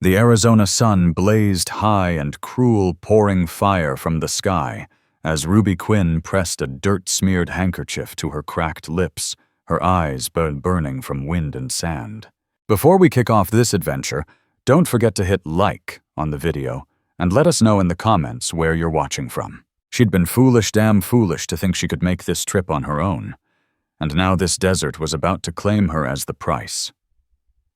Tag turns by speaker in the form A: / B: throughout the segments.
A: The Arizona sun blazed high and cruel, pouring fire from the sky as Ruby Quinn pressed a dirt-smeared handkerchief to her cracked lips, her eyes burning from wind and sand. Before we kick off this adventure, don't forget to hit like on the video and let us know in the comments where you're watching from. She'd been damn foolish to think she could make this trip on her own, and now this desert was about to claim her as the price.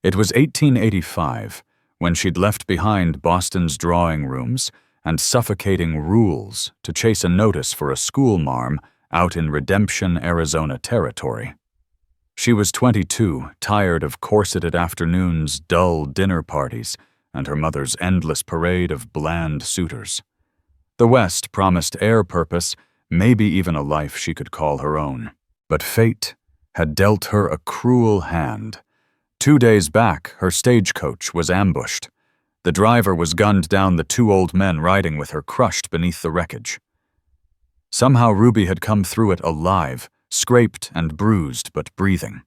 A: It was 1885 when she'd left behind Boston's drawing rooms and suffocating rules to chase a notice for a school marm out in Redemption, Arizona territory. She was 22, tired of corseted afternoons, dull dinner parties, and her mother's endless parade of bland suitors. The West promised air purpose, maybe even a life she could call her own. But fate had dealt her a cruel hand. 2 days back, her stagecoach was ambushed. The driver was gunned down, the 2 old men riding with her crushed beneath the wreckage. Somehow Ruby had come through it alive, scraped and bruised but breathing.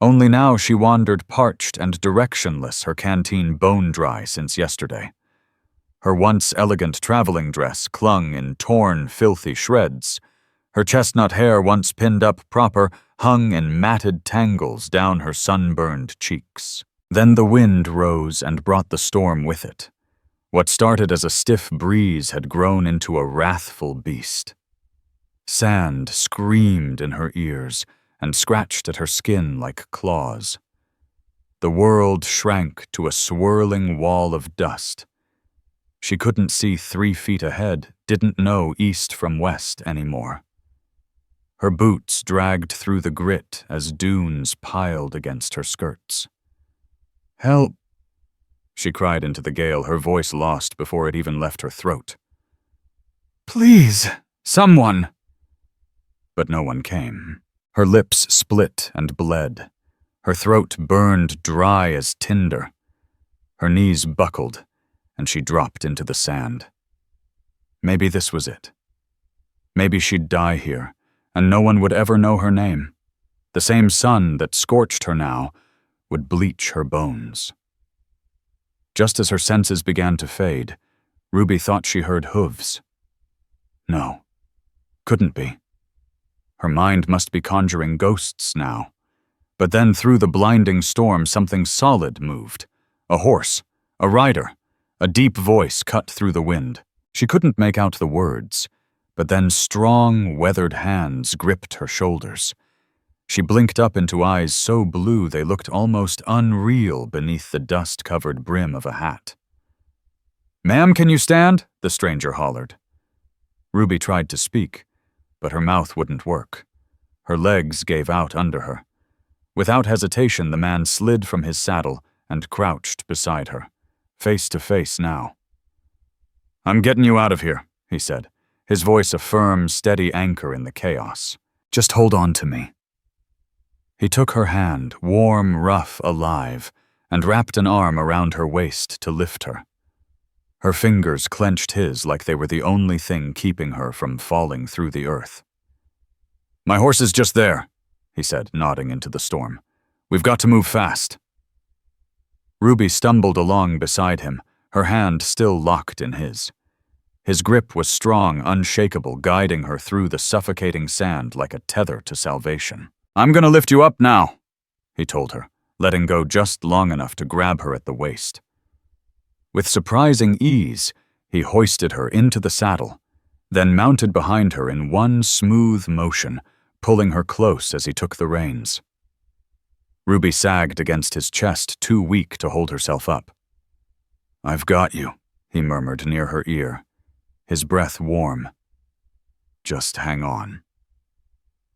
A: Only now she wandered parched and directionless, her canteen bone dry since yesterday. Her once elegant traveling dress clung in torn, filthy shreds. Her chestnut hair, once pinned up proper, hung in matted tangles down her sunburned cheeks. Then the wind rose and brought the storm with it. What started as a stiff breeze had grown into a wrathful beast. Sand screamed in her ears and scratched at her skin like claws. The world shrank to a swirling wall of dust. She couldn't see 3 feet ahead, didn't know east from west anymore. Her boots dragged through the grit as dunes piled against her skirts. "Help!" she cried into the gale, her voice lost before it even left her throat. "Please, someone!" But no one came. Her lips split and bled. Her throat burned dry as tinder. Her knees buckled, and she dropped into the sand. Maybe this was it. Maybe she'd die here, and no one would ever know her name. The same sun that scorched her now would bleach her bones. Just as her senses began to fade, Ruby thought she heard hooves. No, couldn't be. Her mind must be conjuring ghosts now. But then through the blinding storm, something solid moved. A horse, a rider. A deep voice cut through the wind. She couldn't make out the words, but then strong, weathered hands gripped her shoulders. She blinked up into eyes so blue they looked almost unreal beneath the dust-covered brim of a hat. "Ma'am, can you stand?" the stranger hollered. Ruby tried to speak, but her mouth wouldn't work. Her legs gave out under her. Without hesitation, the man slid from his saddle and crouched beside her, face to face now. "I'm getting you out of here," he said, his voice a firm, steady anchor in the chaos. "Just hold on to me." He took her hand, warm, rough, alive, and wrapped an arm around her waist to lift her. Her fingers clenched his like they were the only thing keeping her from falling through the earth. "My horse is just there," he said, nodding into the storm. "We've got to move fast." Ruby stumbled along beside him, her hand still locked in his. His grip was strong, unshakable, guiding her through the suffocating sand like a tether to salvation. "I'm gonna lift you up now," he told her, letting go just long enough to grab her at the waist. With surprising ease, he hoisted her into the saddle, then mounted behind her in one smooth motion, pulling her close as he took the reins. Ruby sagged against his chest, too weak to hold herself up. "I've got you," he murmured near her ear, his breath warm. "Just hang on."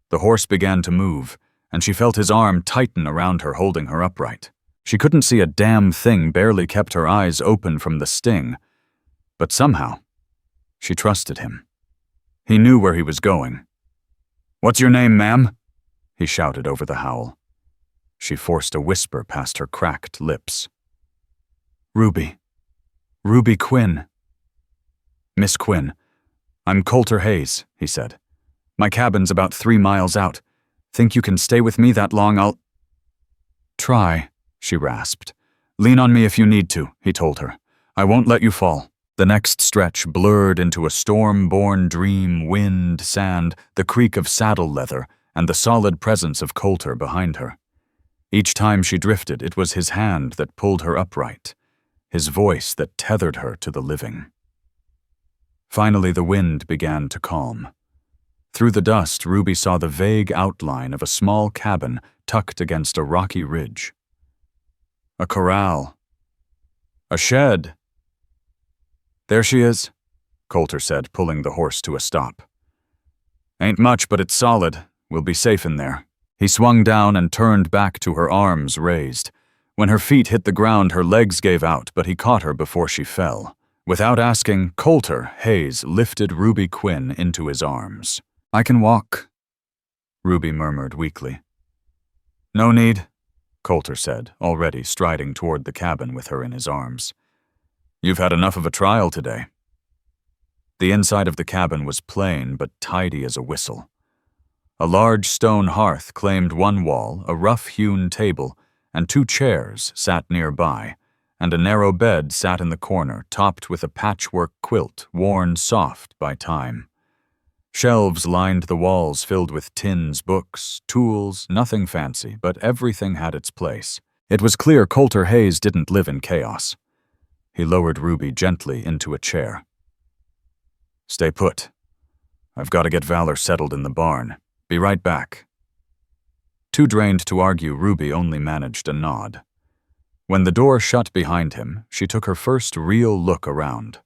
A: The horse began to move, and she felt his arm tighten around her, holding her upright. She couldn't see a damn thing, barely kept her eyes open from the sting, but somehow she trusted him. He knew where he was going. "What's your name, ma'am?" he shouted over the howl. She forced a whisper past her cracked lips. "Ruby. Ruby Quinn." "Miss Quinn, I'm Coulter Haze," he said. "My cabin's about 3 miles out. Think you can stay with me that long? I'll—" "Try," she rasped, "Lean on me if you need to," he told her. "I won't let you fall." The next stretch blurred into a storm-born dream, wind, sand, the creak of saddle leather, and the solid presence of Coulter behind her. Each time she drifted, it was his hand that pulled her upright, his voice that tethered her to the living. Finally, the wind began to calm. Through the dust, Ruby saw the vague outline of a small cabin tucked against a rocky ridge. A corral. A shed. "There she is," Coulter said, pulling the horse to a stop. "Ain't much, but it's solid. We'll be safe in there." He swung down and turned back to her, arms raised. When her feet hit the ground, her legs gave out, but he caught her before she fell. Without asking, Coulter, Haze, lifted Ruby Quinn into his arms. "I can walk," Ruby murmured weakly. "No need," Coulter said, already striding toward the cabin with her in his arms. "You've had enough of a trial today." The inside of the cabin was plain but tidy as a whistle. A large stone hearth claimed one wall, a rough-hewn table, and 2 chairs sat nearby, and a narrow bed sat in the corner, topped with a patchwork quilt worn soft by time. Shelves lined the walls filled with tins, books, tools, nothing fancy, but everything had its place. It was clear Coulter Haze didn't live in chaos. He lowered Ruby gently into a chair. "Stay put. I've got to get Valor settled in the barn. Be right back." Too drained to argue, Ruby only managed a nod. When the door shut behind him, she took her first real look around.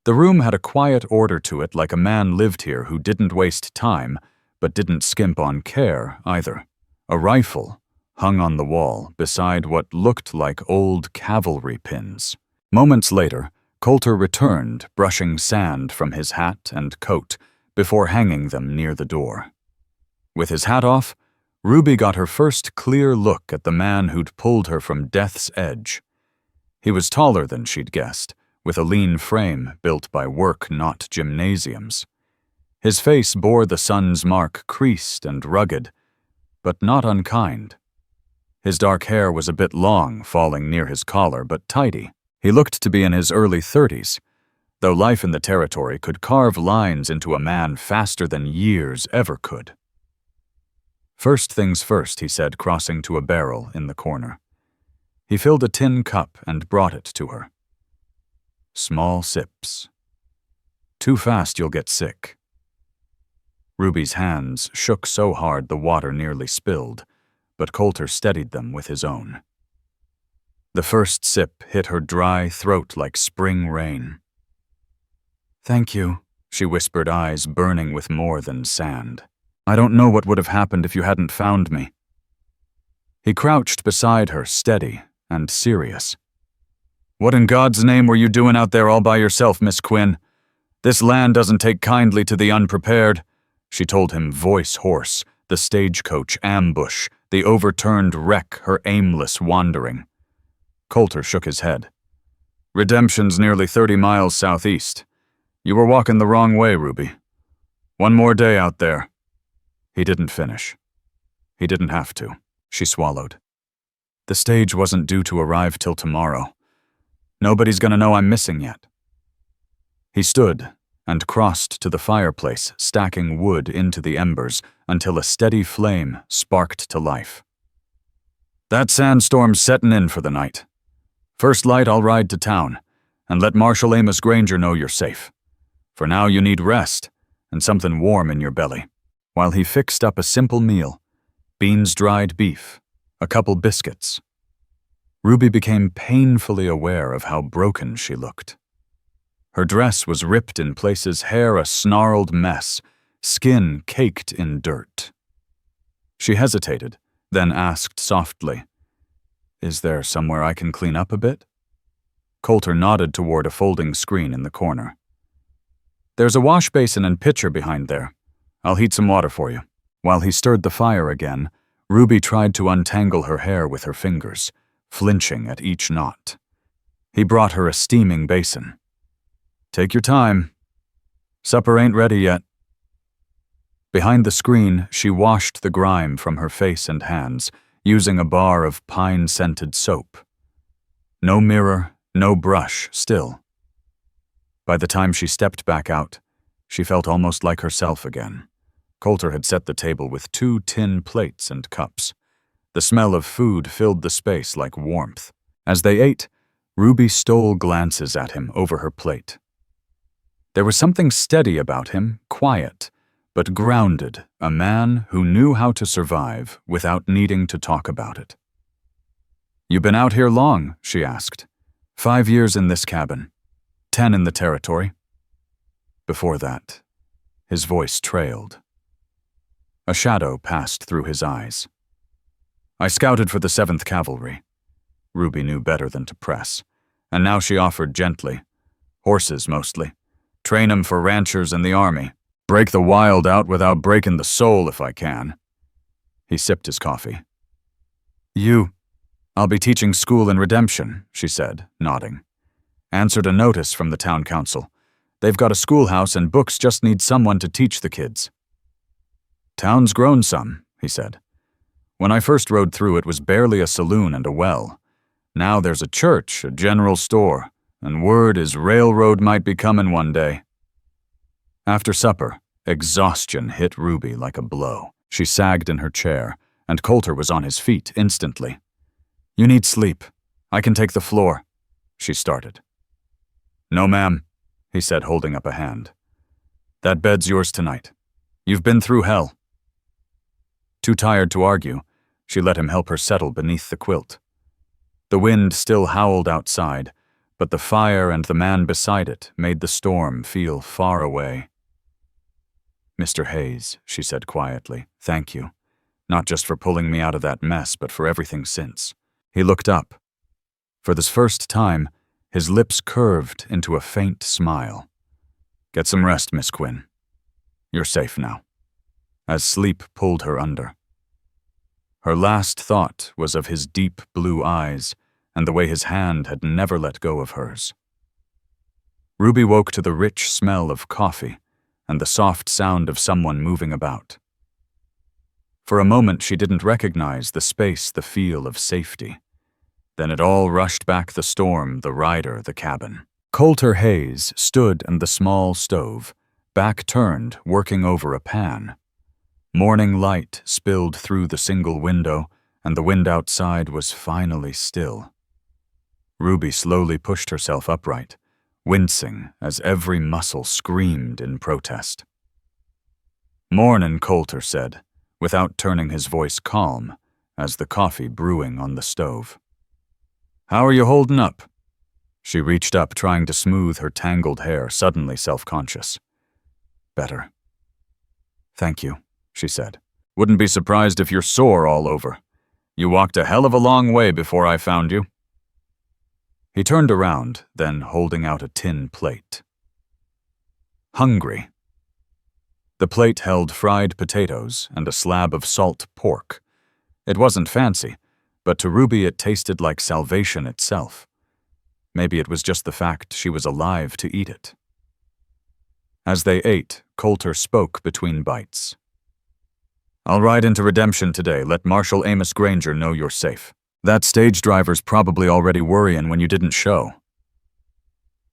A: The room had a quiet order to it, like a man lived here who didn't waste time, but didn't skimp on care either. A rifle hung on the wall beside what looked like old cavalry pins. Moments later, Coulter returned, brushing sand from his hat and coat before hanging them near the door. With his hat off, Ruby got her first clear look at the man who'd pulled her from death's edge. He was taller than she'd guessed, with a lean frame built by work, not gymnasiums. His face bore the sun's mark, creased and rugged, but not unkind. His dark hair was a bit long, falling near his collar, but tidy. He looked to be in his early 30s, though life in the territory could carve lines into a man faster than years ever could. "First things first," he said, crossing to a barrel in the corner. He filled a tin cup and brought it to her. "Small sips. Too fast you'll get sick." Ruby's hands shook so hard the water nearly spilled, but Coulter steadied them with his own. The first sip hit her dry throat like spring rain. "Thank you," she whispered, eyes burning with more than sand. "I don't know what would have happened if you hadn't found me." He crouched beside her, steady and serious. "What in God's name were you doing out there all by yourself, Miss Quinn? This land doesn't take kindly to the unprepared," she told him, voice hoarse, the stagecoach ambush, the overturned wreck, her aimless wandering. Coulter shook his head. "Redemption's nearly 30 miles southeast. You were walking the wrong way, Ruby. One more day out there." He didn't finish. He didn't have to. She swallowed. "The stage wasn't due to arrive till tomorrow. Nobody's gonna know I'm missing yet." He stood and crossed to the fireplace, stacking wood into the embers until a steady flame sparked to life. "That sandstorm's setting in for the night. First light, I'll ride to town and let Marshal Amos Granger know you're safe. For now, you need rest and something warm in your belly." While he fixed up a simple meal, beans, dried beef, a couple biscuits, Ruby became painfully aware of how broken she looked. Her dress was ripped in places, hair a snarled mess, skin caked in dirt. She hesitated, then asked softly, "Is there somewhere I can clean up a bit?" Coulter nodded toward a folding screen in the corner. "There's a wash basin and pitcher behind there. I'll heat some water for you." While he stirred the fire again, Ruby tried to untangle her hair with her fingers, flinching at each knot. He brought her a steaming basin. "Take your time. Supper ain't ready yet." Behind the screen, she washed the grime from her face and hands, using a bar of pine-scented soap. No mirror, no brush, still. By the time she stepped back out, she felt almost like herself again. Coulter had set the table with 2 tin plates and cups. The smell of food filled the space like warmth. As they ate, Ruby stole glances at him over her plate. There was something steady about him, quiet, but grounded, a man who knew how to survive without needing to talk about it. "You been out here long?" she asked. 5 years in this cabin. 10 in the territory." Before that, his voice trailed. A shadow passed through his eyes. "I scouted for the 7th Cavalry." Ruby knew better than to press, and now she offered gently. "Horses, mostly. Train 'em for ranchers in the army. Break the wild out without breaking the soul if I can." He sipped his coffee. "I'll be teaching school in Redemption," she said, nodding. "Answered a notice from the town council. They've got a schoolhouse and books just need someone to teach the kids." "Town's grown some," he said. "When I first rode through, it was barely a saloon and a well. Now there's a church, a general store, and word is railroad might be coming one day." After supper, exhaustion hit Ruby like a blow. She sagged in her chair, and Coulter was on his feet instantly. "You need sleep. I can take the floor," she started. "No, ma'am," he said, holding up a hand. "That bed's yours tonight. You've been through hell." Too tired to argue, she let him help her settle beneath the quilt. The wind still howled outside, but the fire and the man beside it made the storm feel far away. "Mr. Haze," she said quietly, "thank you. Not just for pulling me out of that mess, but for everything since." He looked up. For this first time, his lips curved into a faint smile. "Get some rest, Miss Quinn. You're safe now," as sleep pulled her under. Her last thought was of his deep blue eyes and the way his hand had never let go of hers. Ruby woke to the rich smell of coffee and the soft sound of someone moving about. For a moment she didn't recognize the space, the feel of safety. Then it all rushed back: the storm, the rider, the cabin. Coulter Haze stood in the small stove, back turned, working over a pan. Morning light spilled through the single window, and the wind outside was finally still. Ruby slowly pushed herself upright, wincing as every muscle screamed in protest. "Mornin'," Coulter said, without turning his voice calm, as the coffee brewing on the stove. "How are you holding up?" She reached up, trying to smooth her tangled hair, suddenly self-conscious. "Better." "Thank you," she said. "Wouldn't be surprised if you're sore all over. You walked a hell of a long way before I found you." He turned around, then holding out a tin plate. "Hungry." The plate held fried potatoes and a slab of salt pork. It wasn't fancy, but to Ruby it tasted like salvation itself. Maybe it was just the fact she was alive to eat it. As they ate, Coulter spoke between bites. "I'll ride into Redemption today. Let Marshal Amos Granger know you're safe. That stage driver's probably already worrying when you didn't show."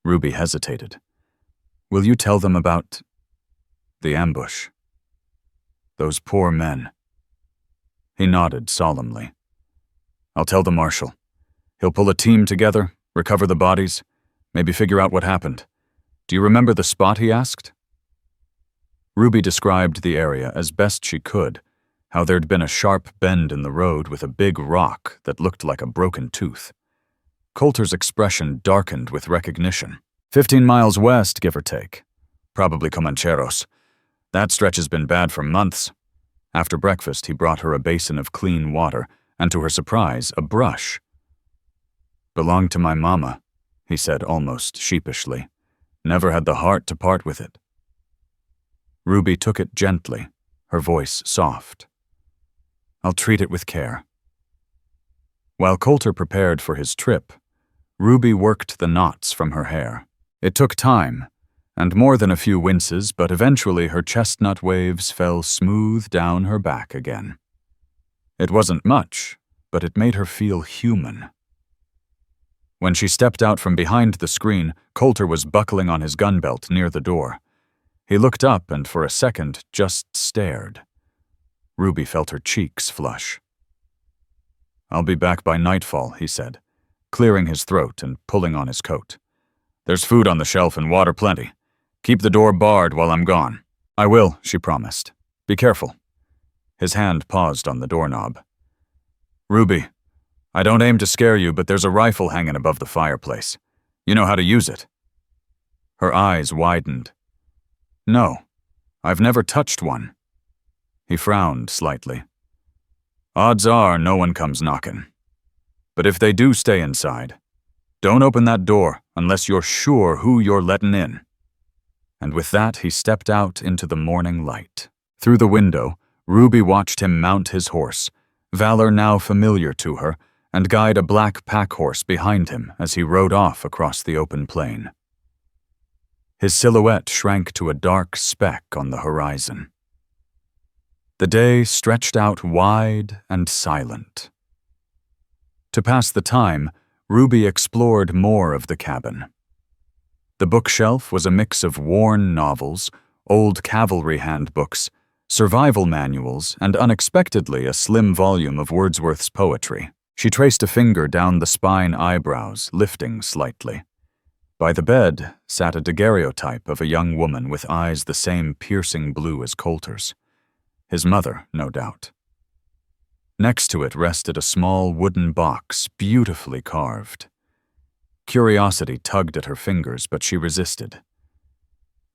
A: Ruby hesitated. "Will you tell them about the ambush? Those poor men?" He nodded solemnly. "I'll tell the Marshal. He'll pull a team together, recover the bodies, maybe figure out what happened. Do you remember the spot?" he asked. Ruby described the area as best she could, how there'd been a sharp bend in the road with a big rock that looked like a broken tooth. Coulter's expression darkened with recognition. 15 miles west, give or take. Probably Comancheros. That stretch has been bad for months." After breakfast, he brought her a basin of clean water, and to her surprise, a brush. "Belonged to my mama," he said almost sheepishly. "Never had the heart to part with it." Ruby took it gently, her voice soft. "I'll treat it with care." While Coulter prepared for his trip, Ruby worked the knots from her hair. It took time, and more than a few winces, but eventually her chestnut waves fell smooth down her back again. It wasn't much, but it made her feel human. When she stepped out from behind the screen, Coulter was buckling on his gun belt near the door. He looked up and for a second just stared. Ruby felt her cheeks flush. "I'll be back by nightfall," he said, clearing his throat and pulling on his coat. "There's food on the shelf and water plenty. Keep the door barred while I'm gone." "I will," she promised. "Be careful." His hand paused on the doorknob. "Ruby, I don't aim to scare you, but there's a rifle hanging above the fireplace. You know how to use it?" Her eyes widened. "No, I've never touched one." He frowned slightly. "Odds are no one comes knocking. But if they do stay inside, don't open that door unless you're sure who you're letting in." And with that, he stepped out into the morning light. Through the window, Ruby watched him mount his horse, valor now familiar to her, and guide a black pack horse behind him as he rode off across the open plain. His silhouette shrank to a dark speck on the horizon. The day stretched out wide and silent. To pass the time, Ruby explored more of the cabin. The bookshelf was a mix of worn novels, old cavalry handbooks, survival manuals, and unexpectedly a slim volume of Wordsworth's poetry. She traced a finger down the spine eyebrows, lifting slightly. By the bed sat a daguerreotype of a young woman with eyes the same piercing blue as Coulter's. His mother, no doubt. Next to it rested a small wooden box, beautifully carved. Curiosity tugged at her fingers, but she resisted.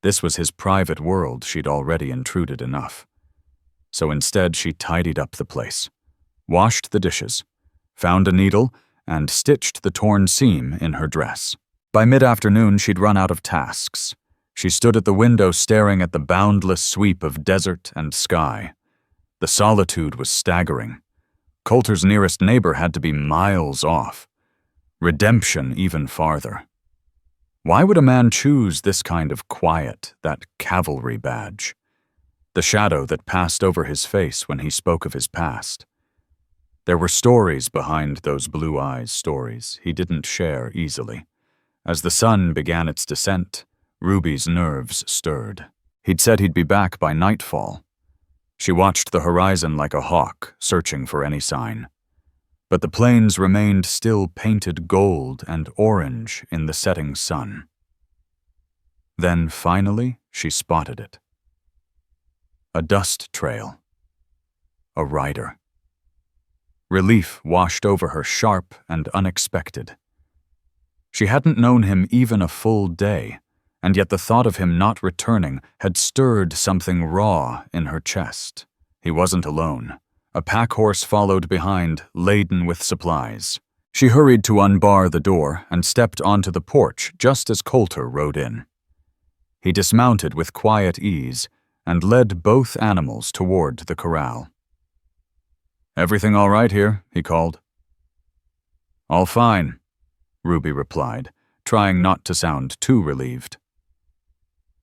A: This was his private world. She'd already intruded enough. So instead, she tidied up the place, washed the dishes, found a needle, and stitched the torn seam in her dress. By mid-afternoon, she'd run out of tasks. She stood at the window staring at the boundless sweep of desert and sky. The solitude was staggering. Coulter's nearest neighbor had to be miles off. Redemption even farther. Why would a man choose this kind of quiet, that cavalry badge? The shadow that passed over his face when he spoke of his past. There were stories behind those blue eyes, stories he didn't share easily. As the sun began its descent, Ruby's nerves stirred. He'd said he'd be back by nightfall. She watched the horizon like a hawk, searching for any sign. But the plains remained still painted gold and orange in the setting sun. Then, finally, she spotted it. A dust trail. A rider. Relief washed over her, sharp and unexpected. She hadn't known him even a full day, and yet the thought of him not returning had stirred something raw in her chest. He wasn't alone. A pack horse followed behind, laden with supplies. She hurried to unbar the door and stepped onto the porch just as Coulter rode in. He dismounted with quiet ease and led both animals toward the corral. "Everything all right here?" he called. "All fine," Ruby replied, trying not to sound too relieved.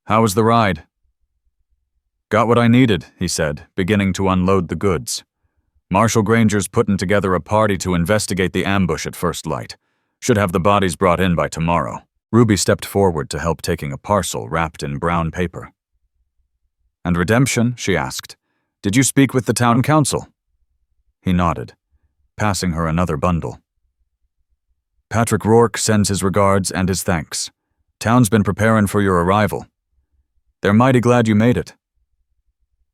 A: "How was the ride?" "Got what I needed," he said, beginning to unload the goods. "Marshal Granger's putting together a party to investigate the ambush at first light. Should have the bodies brought in by tomorrow." Ruby stepped forward to help, taking a parcel wrapped in brown paper. "And redemption?" she asked. "Did you speak with the town council?" He nodded, passing her another bundle. "Patrick Rourke sends his regards and his thanks. Town's been preparing for your arrival. They're mighty glad you made it."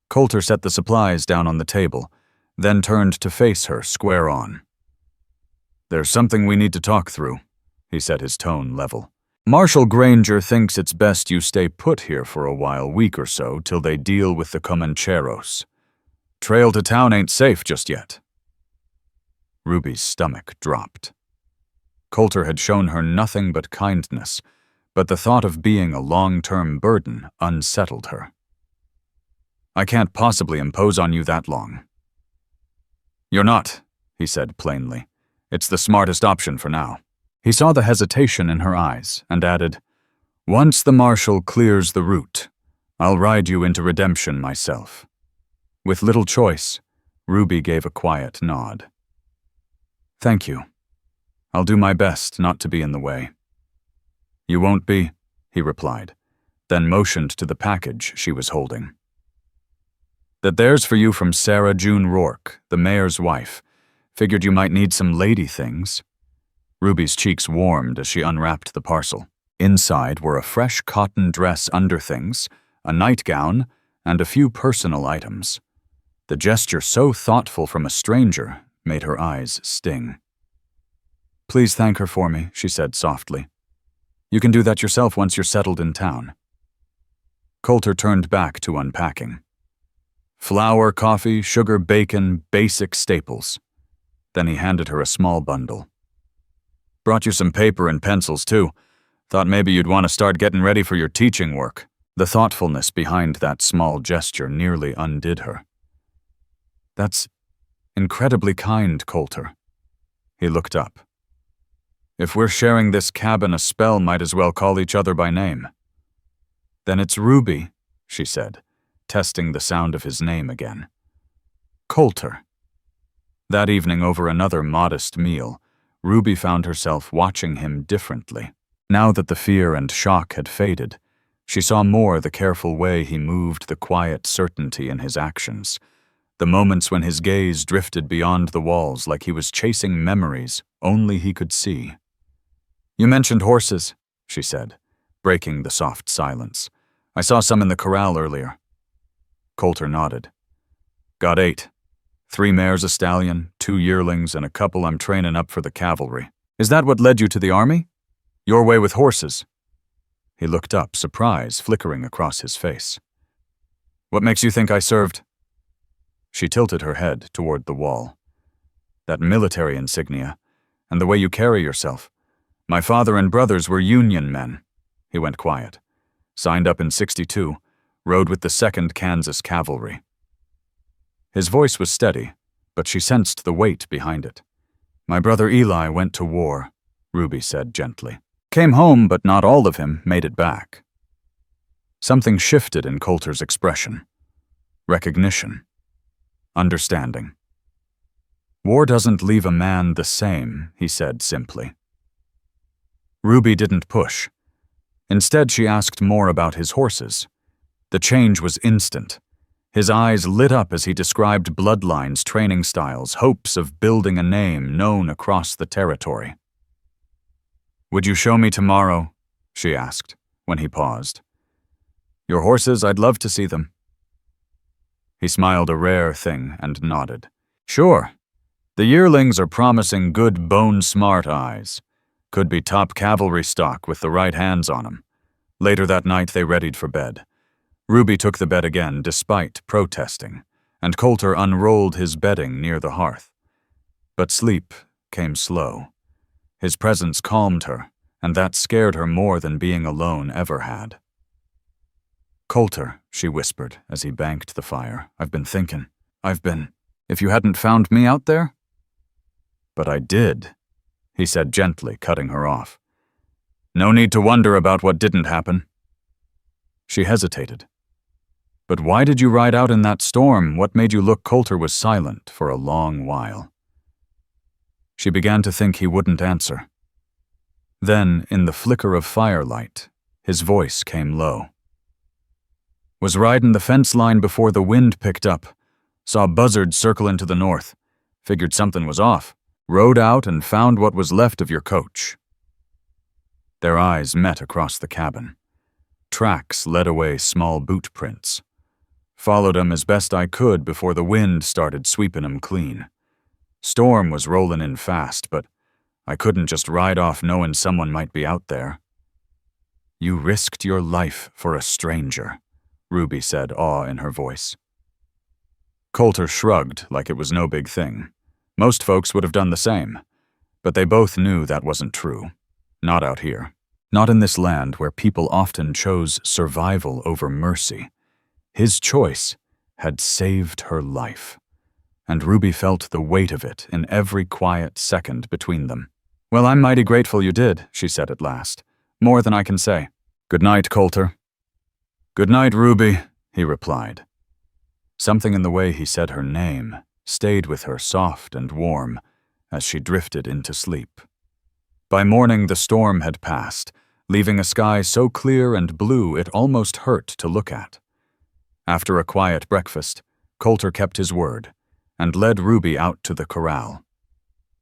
A: Coulter set the supplies down on the table, then turned to face her square on. "There's something we need to talk through," he said, his tone level. "Marshal Granger thinks it's best you stay put here for a while, week or so, till they deal with the Comancheros. Trail to town ain't safe just yet." Ruby's stomach dropped. Coulter had shown her nothing but kindness, but the thought of being a long-term burden unsettled her. "I can't possibly impose on you that long." "You're not," he said plainly. "It's the smartest option for now." He saw the hesitation in her eyes and added, "Once the marshal clears the route, I'll ride you into redemption myself." With little choice, Ruby gave a quiet nod. "Thank you." I'll do my best not to be in the way." "You won't be," he replied, then motioned to the package she was holding. "That there's for you from Sarah June Rourke, the mayor's wife. Figured you might need some lady things." Ruby's cheeks warmed as she unwrapped the parcel. Inside were a fresh cotton dress underthings, a nightgown, and a few personal items. The gesture so thoughtful from a stranger made her eyes sting. "Please thank her for me," she said softly. "You can do that yourself once you're settled in town." Coulter turned back to unpacking. Flour, coffee, sugar, bacon, basic staples. Then he handed her a small bundle. "Brought you some paper and pencils, too. Thought maybe you'd want to start getting ready for your teaching work." The thoughtfulness behind that small gesture nearly undid her. "That's incredibly kind, Coulter." He looked up. "If we're sharing this cabin a spell, might as well call each other by name." "Then it's Ruby," she said, testing the sound of his name again. "Coulter." That evening, over another modest meal, Ruby found herself watching him differently. Now that the fear and shock had faded, she saw more the careful way he moved, the quiet certainty in his actions, the moments when his gaze drifted beyond the walls like he was chasing memories only he could see. "You mentioned horses," she said, breaking the soft silence. "I saw some in the corral earlier." Coulter nodded. "Got 8. 3 mares a stallion, 2 yearlings, and a couple I'm training up for the cavalry. Is that what led you to the army? Your way with horses?" He looked up, surprise flickering across his face. "What makes you think I served?" She tilted her head toward the wall. "That military insignia, and the way you carry yourself. My father and brothers were Union men." He went quiet. "Signed up in '62, rode with the 2nd Kansas Cavalry." His voice was steady, but she sensed the weight behind it. "My brother Eli went to war," Ruby said gently. "Came home, but not all of him made it back." Something shifted in Coulter's expression. Recognition. Understanding. "War doesn't leave a man the same," he said simply. Ruby didn't push. Instead, she asked more about his horses. The change was instant. His eyes lit up as he described bloodlines, training styles, hopes of building a name known across the territory. "Would you show me tomorrow?" she asked, when he paused. "Your horses, I'd love to see them." He smiled a rare thing and nodded. "Sure. The yearlings are promising good bone-smart eyes. Could be top cavalry stock with the right hands on 'em." Later that night, they readied for bed. Ruby took the bed again, despite protesting, and Coulter unrolled his bedding near the hearth. But sleep came slow. His presence calmed her, and that scared her more than being alone ever had. "Coulter," she whispered as he banked the fire, "I've been thinking. If you hadn't found me out there?" "But I did," he said gently, cutting her off. "No need to wonder about what didn't happen." She hesitated. "But why did you ride out in that storm? What made you look?" Coulter was silent for a long while. She began to think he wouldn't answer. Then, in the flicker of firelight, his voice came low. "Was riding the fence line before the wind picked up. Saw buzzards circle into the north. Figured something was off. Rode out and found what was left of your coach." Their eyes met across the cabin. Tracks led away small boot prints. Followed 'em as best I could before the wind started sweeping 'em clean. Storm was rolling in fast, but I couldn't just ride off knowing someone might be out there. "You risked your life for a stranger," Ruby said, awe in her voice. Coulter shrugged like it was no big thing. Most folks would have done the same, but they both knew that wasn't true. Not out here. Not in this land where people often chose survival over mercy. His choice had saved her life, and Ruby felt the weight of it in every quiet second between them. "Well, I'm mighty grateful you did," she said at last. "More than I can say. Good night, Coulter." "Good night, Ruby," he replied. Something in the way he said her name stayed with her soft and warm as she drifted into sleep. By morning, the storm had passed, leaving a sky so clear and blue it almost hurt to look at. After a quiet breakfast, Coulter kept his word and led Ruby out to the corral.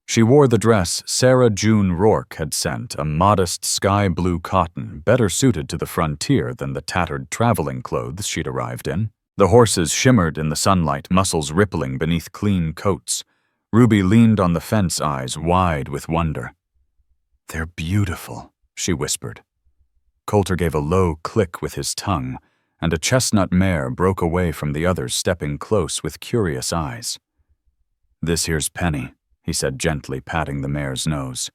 A: She wore the dress Sarah June Rourke had sent, a modest sky blue cotton, better suited to the frontier than the tattered traveling clothes she'd arrived in. The horses shimmered in the sunlight, muscles rippling beneath clean coats. Ruby leaned on the fence, eyes wide with wonder. "They're beautiful," she whispered. Coulter gave a low click with his tongue, and a chestnut mare broke away from the others, stepping close with curious eyes. "This here's Penny," he said gently, patting the mare's nose.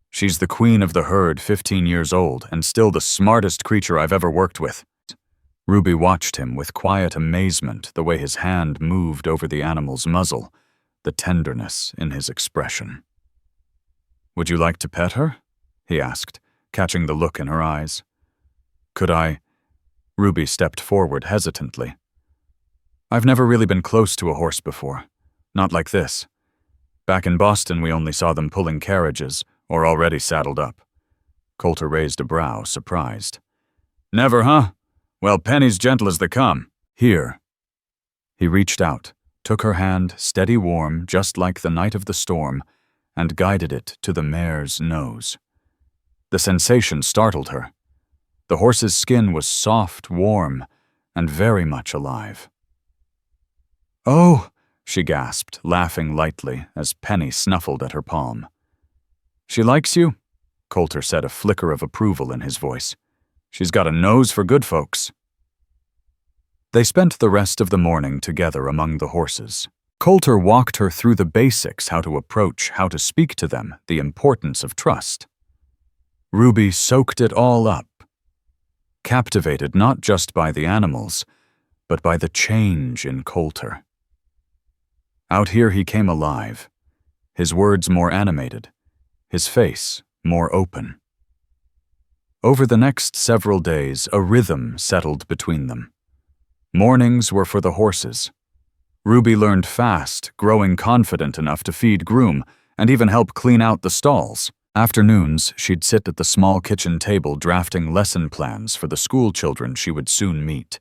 A: "She's the queen of the herd, 15 years old, and still the smartest creature I've ever worked with." Ruby watched him with quiet amazement, the way his hand moved over the animal's muzzle, the tenderness in his expression. "Would you like to pet her?" he asked, catching the look in her eyes. "Could I?" Ruby stepped forward hesitantly. "I've never really been close to a horse before. Not like this. Back in Boston, we only saw them pulling carriages or already saddled up." Coulter raised a brow, surprised. "Never, huh? Well, Penny's gentle as they come. Here." He reached out, took her hand, steady warm, just like the night of the storm, and guided it to the mare's nose. The sensation startled her. The horse's skin was soft, warm, and very much alive. "Oh!" she gasped, laughing lightly as Penny snuffled at her palm. "She likes you?" Coulter said, a flicker of approval in his voice. "She's got a nose for good folks." They spent the rest of the morning together among the horses. Coulter walked her through the basics, how to approach, how to speak to them, the importance of trust. Ruby soaked it all up, captivated not just by the animals, but by the change in Coulter. Out here he came alive, his words more animated, his face more open. Over the next several days, a rhythm settled between them. Mornings were for the horses. Ruby learned fast, growing confident enough to feed, groom, and even help clean out the stalls. Afternoons, she'd sit at the small kitchen table drafting lesson plans for the school children she would soon meet,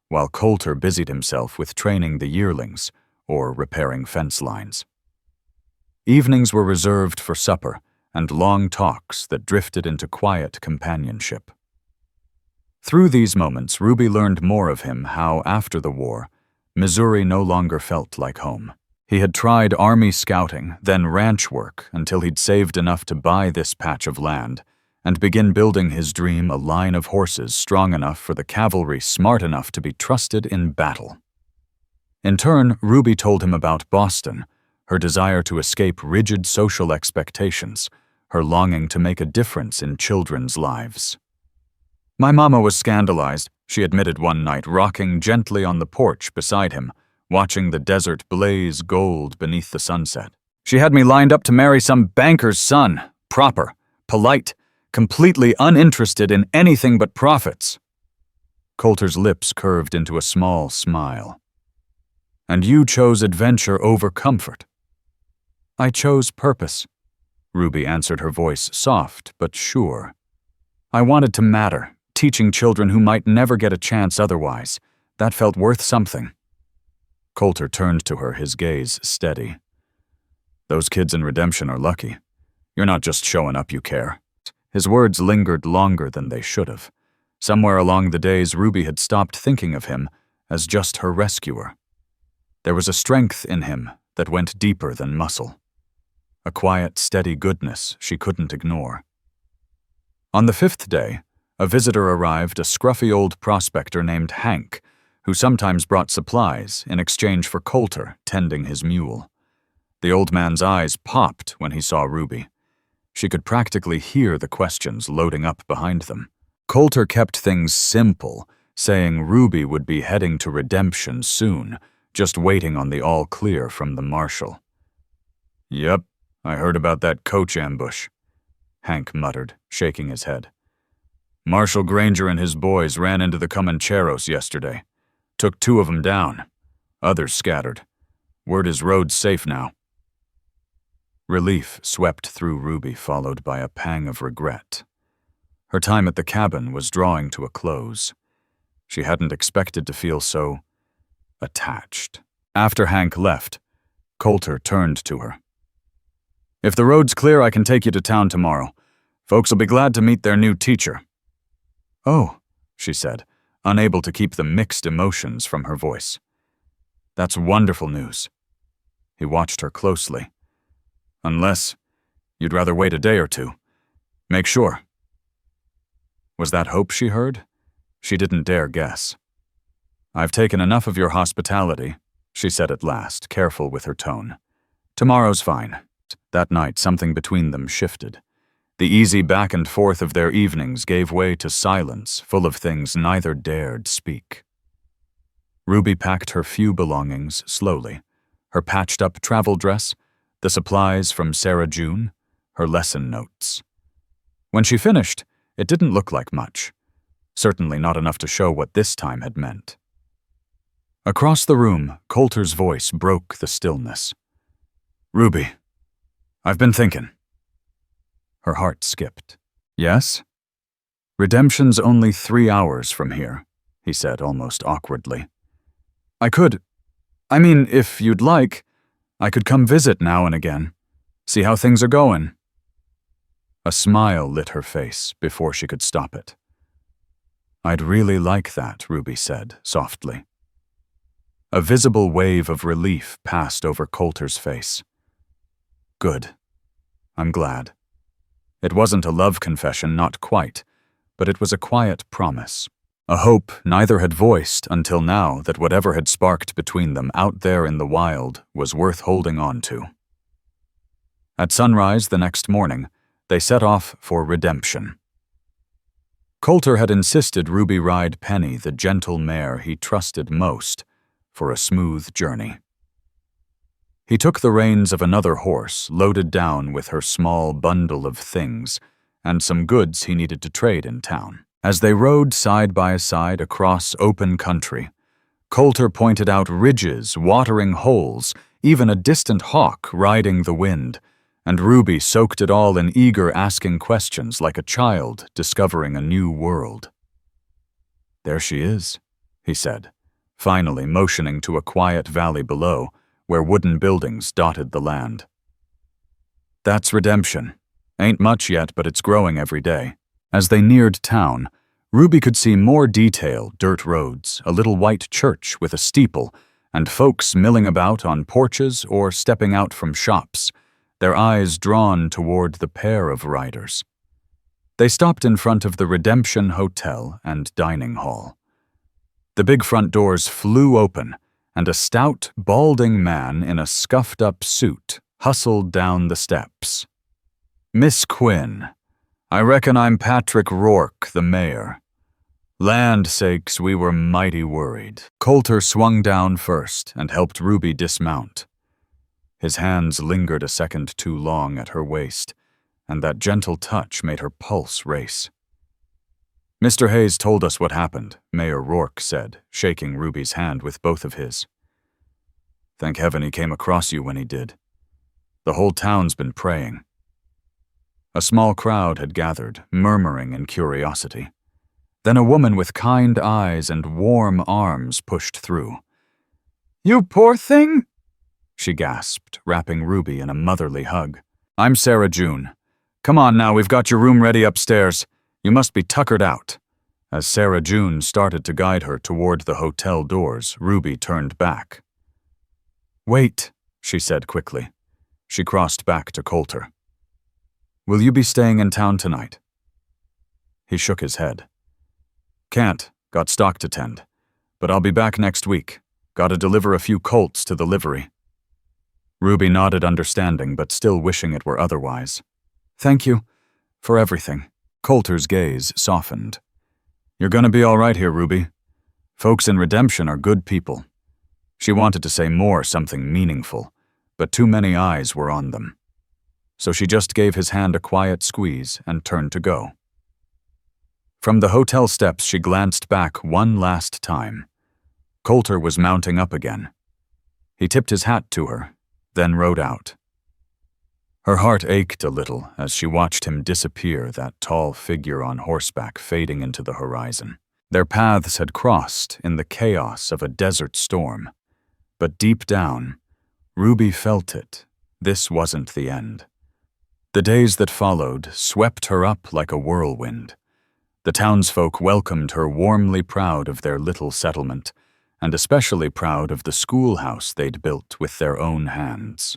A: while Coulter busied himself with training the yearlings or repairing fence lines. Evenings were reserved for supper and long talks that drifted into quiet companionship. Through these moments, Ruby learned more of him, how, after the war, Missouri no longer felt like home. He had tried army scouting, then ranch work, until he'd saved enough to buy this patch of land and begin building his dream, a line of horses strong enough for the cavalry, smart enough to be trusted in battle. In turn, Ruby told him about Boston, her desire to escape rigid social expectations, her longing to make a difference in children's lives. "My mama was scandalized," she admitted one night, rocking gently on the porch beside him, watching the desert blaze gold beneath the sunset. "She had me lined up to marry some banker's son, proper, polite, completely uninterested in anything but profits." Coulter's lips curved into a small smile. "And you chose adventure over comfort." "I chose purpose," Ruby answered, her voice soft but sure. "I wanted to matter, teaching children who might never get a chance otherwise. That felt worth something." Coulter turned to her, his gaze steady. "Those kids in Redemption are lucky. You're not just showing up, you care." His words lingered longer than they should have. Somewhere along the days, Ruby had stopped thinking of him as just her rescuer. There was a strength in him that went deeper than muscle. A quiet, steady goodness she couldn't ignore. On the 5th day, a visitor arrived, a scruffy old prospector named Hank, who sometimes brought supplies in exchange for Coulter tending his mule. The old man's eyes popped when he saw Ruby. She could practically hear the questions loading up behind them. Coulter kept things simple, saying Ruby would be heading to Redemption soon, just waiting on the all-clear from the marshal. "Yep, I heard about that coach ambush," Hank muttered, shaking his head. "Marshal Granger and his boys ran into the Comancheros yesterday. Took 2 of them down. Others scattered. Word is road's safe now." Relief swept through Ruby, followed by a pang of regret. Her time at the cabin was drawing to a close. She hadn't expected to feel so attached. After Hank left, Coulter turned to her. "If the road's clear, I can take you to town tomorrow. Folks will be glad to meet their new teacher." "Oh," she said, unable to keep the mixed emotions from her voice. "That's wonderful news." He watched her closely. "Unless you'd rather wait a day or two. Make sure." Was that hope she heard? She didn't dare guess. "I've taken enough of your hospitality," she said at last, careful with her tone. "Tomorrow's fine." That night, something between them shifted. The easy back and forth of their evenings gave way to silence, full of things neither dared speak. Ruby packed her few belongings slowly. Her patched-up travel dress, the supplies from Sarah June, her lesson notes. When she finished, it didn't look like much. Certainly not enough to show what this time had meant. Across the room, Coulter's voice broke the stillness. "Ruby, I've been thinking." Her heart skipped. "Yes?" "Redemption's only 3 hours from here," he said almost awkwardly. If you'd like, I could come visit now and again, see how things are going." A smile lit her face before she could stop it. "I'd really like that," Ruby said softly. A visible wave of relief passed over Coulter's face. "Good. I'm glad." It wasn't a love confession, not quite, but it was a quiet promise. A hope neither had voiced until now that whatever had sparked between them out there in the wild was worth holding on to. At sunrise the next morning, they set off for Redemption. Coulter had insisted Ruby ride Penny, the gentle mare he trusted most, for a smooth journey. He took the reins of another horse, loaded down with her small bundle of things and some goods he needed to trade in town. As they rode side by side across open country, Coulter pointed out ridges, watering holes, even a distant hawk riding the wind, and Ruby soaked it all in eager asking questions like a child discovering a new world. "There she is," he said, finally motioning to a quiet valley below, where wooden buildings dotted the land. "That's Redemption. Ain't much yet, but it's growing every day." As they neared town, Ruby could see more detail: dirt roads, a little white church with a steeple, and folks milling about on porches or stepping out from shops, their eyes drawn toward the pair of riders. They stopped in front of the Redemption Hotel and Dining Hall. The big front doors flew open, and a stout, balding man in a scuffed-up suit hustled down the steps. "Miss Quinn, I reckon I'm Patrick Rourke, the mayor. Land sakes, we were mighty worried." Coulter swung down first and helped Ruby dismount. His hands lingered a second too long at her waist, and that gentle touch made her pulse race. "Mr. Haze told us what happened," Mayor Rourke said, shaking Ruby's hand with both of his. "Thank heaven he came across you when he did. The whole town's been praying." A small crowd had gathered, murmuring in curiosity. Then a woman with kind eyes and warm arms pushed through. "You poor thing," she gasped, wrapping Ruby in a motherly hug. "I'm Sarah June. Come on now, we've got your room ready upstairs. You must be tuckered out." As Sarah June started to guide her toward the hotel doors, Ruby turned back. "Wait," she said quickly. She crossed back to Coulter. "Will you be staying in town tonight?" He shook his head. "Can't. Got stock to tend. But I'll be back next week. Gotta deliver a few colts to the livery." Ruby nodded understanding, but still wishing it were otherwise. "Thank you for everything." Coulter's gaze softened. "You're gonna be all right here, Ruby. Folks in Redemption are good people." She wanted to say more, something meaningful, but too many eyes were on them. So she just gave his hand a quiet squeeze and turned to go. From the hotel steps, she glanced back one last time. Coulter was mounting up again. He tipped his hat to her, then rode out. Her heart ached a little as she watched him disappear, that tall figure on horseback fading into the horizon. Their paths had crossed in the chaos of a desert storm. But deep down, Ruby felt it. This wasn't the end. The days that followed swept her up like a whirlwind. The townsfolk welcomed her, warmly proud of their little settlement, and especially proud of the schoolhouse they'd built with their own hands.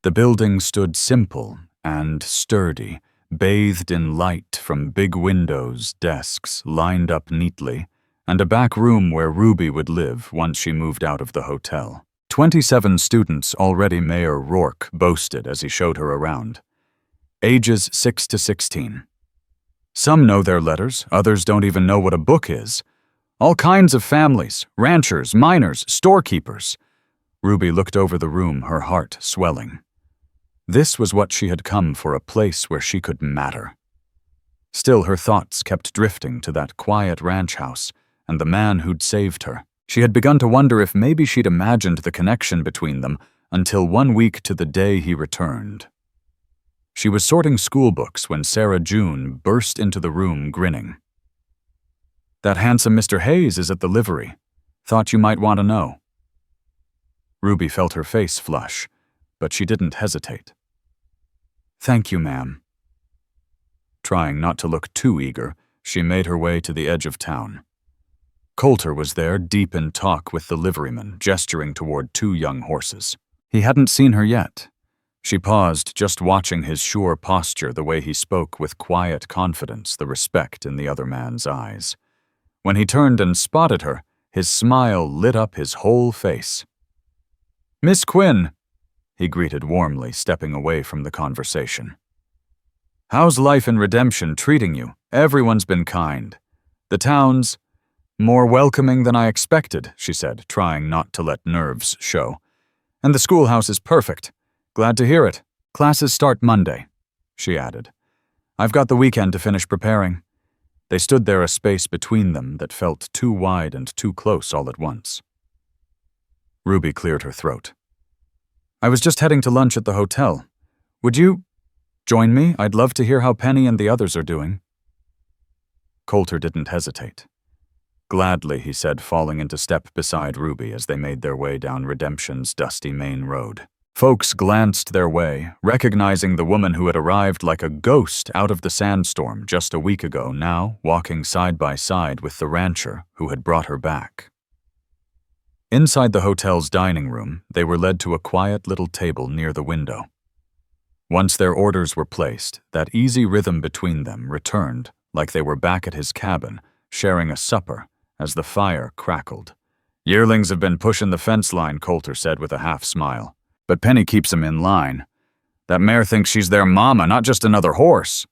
A: The building stood simple and sturdy, bathed in light from big windows, desks lined up neatly, and a back room where Ruby would live once she moved out of the hotel. 27 students already, Mayor Rourke boasted as he showed her around. Ages 6 to 16. Some know their letters, others don't even know what a book is. All kinds of families, ranchers, miners, storekeepers. Ruby looked over the room, her heart swelling. This was what she had come for, a place where she could matter. Still, her thoughts kept drifting to that quiet ranch house and the man who'd saved her. She had begun to wonder if maybe she'd imagined the connection between them until 1 week to the day he returned. She was sorting school books when Sarah June burst into the room, grinning. "That handsome Mr. Haze is at the livery. Thought you might want to know." Ruby felt her face flush, but she didn't hesitate. "Thank you, ma'am." Trying not to look too eager, she made her way to the edge of town. Coulter was there, deep in talk with the liveryman, gesturing toward 2 young horses. He hadn't seen her yet. She paused, just watching his sure posture, the way he spoke with quiet confidence, the respect in the other man's eyes. When he turned and spotted her, his smile lit up his whole face. "Miss Quinn," he greeted warmly, stepping away from the conversation. "How's life in Redemption treating you? Everyone's been kind. The town's more welcoming than I expected," she said, trying not to let nerves show. "And the schoolhouse is perfect. Glad to hear it. Classes start Monday," she added. "I've got the weekend to finish preparing." They stood there, a space between them that felt too wide and too close all at once. Ruby cleared her throat. "I was just heading to lunch at the hotel. Would you join me? I'd love to hear how Penny and the others are doing." Coulter didn't hesitate. "Gladly," he said, falling into step beside Ruby as they made their way down Redemption's dusty main road. Folks glanced their way, recognizing the woman who had arrived like a ghost out of the sandstorm just a week ago, now walking side by side with the rancher who had brought her back. Inside the hotel's dining room, they were led to a quiet little table near the window. Once their orders were placed, that easy rhythm between them returned, like they were back at his cabin, sharing a supper, as the fire crackled. "Yearlings have been pushing the fence line," Coulter said with a half-smile. "But Penny keeps them in line. That mare thinks she's their mama, not just another horse."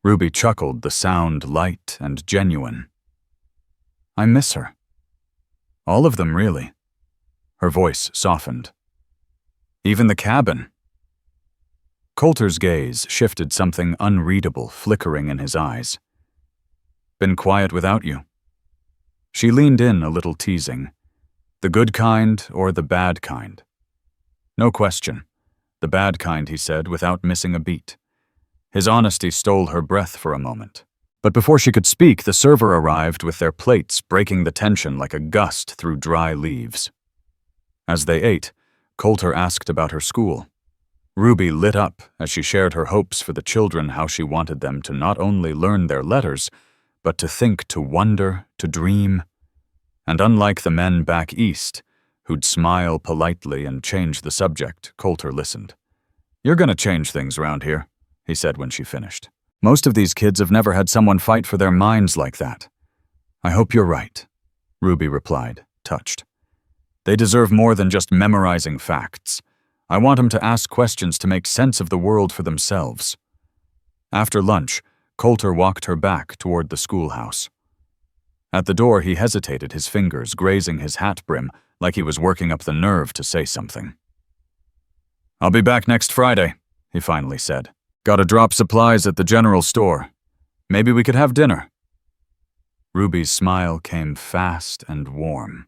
A: Ruby chuckled, the sound light and genuine. "I miss her. All of them, really." Her voice softened. "Even the cabin." Coulter's gaze shifted, something unreadable flickering in his eyes. "Been quiet without you." She leaned in a little, teasing. "The good kind or the bad kind?" "No question. The bad kind," he said, without missing a beat. His honesty stole her breath for a moment. But before she could speak, the server arrived with their plates, breaking the tension like a gust through dry leaves. As they ate, Coulter asked about her school. Ruby lit up as she shared her hopes for the children, how she wanted them to not only learn their letters, but to think, to wonder, to dream. And unlike the men back east, who'd smile politely and change the subject, Coulter listened. "You're gonna change things around here," he said when she finished. "Most of these kids have never had someone fight for their minds like that." "I hope you're right," Ruby replied, touched. "They deserve more than just memorizing facts. I want them to ask questions, to make sense of the world for themselves." After lunch, Coulter walked her back toward the schoolhouse. At the door, he hesitated, his fingers grazing his hat brim like he was working up the nerve to say something. "I'll be back next Friday," he finally said. "Gotta drop supplies at the general store. Maybe we could have dinner." Ruby's smile came fast and warm.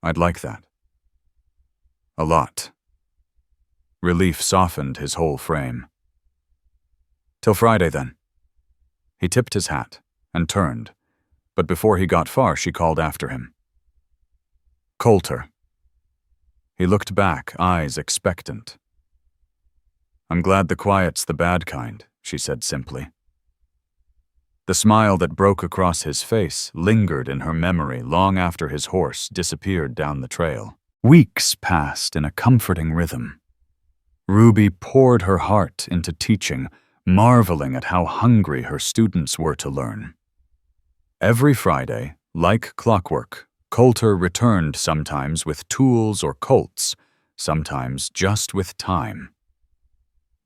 A: "I'd like that. A lot." Relief softened his whole frame. "Till Friday, then." He tipped his hat and turned, but before he got far, she called after him. "Coulter." He looked back, eyes expectant. "I'm glad the quiet's the bad kind," she said simply. The smile that broke across his face lingered in her memory long after his horse disappeared down the trail. Weeks passed in a comforting rhythm. Ruby poured her heart into teaching, marveling at how hungry her students were to learn. Every Friday, like clockwork, Coulter returned sometimes with tools or colts, sometimes just with time.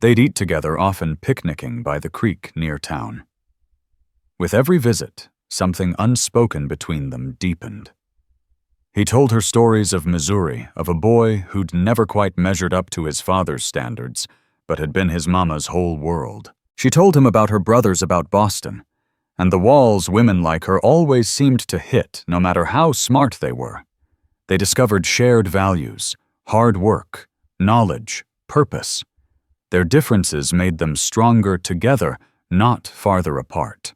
A: They'd eat together, often picnicking by the creek near town. With every visit, something unspoken between them deepened. He told her stories of Missouri, of a boy who'd never quite measured up to his father's standards, but had been his mama's whole world. She told him about her brothers, about Boston, and the walls women like her always seemed to hit, no matter how smart they were. They discovered shared values, hard work, knowledge, purpose. Their differences made them stronger together, not farther apart.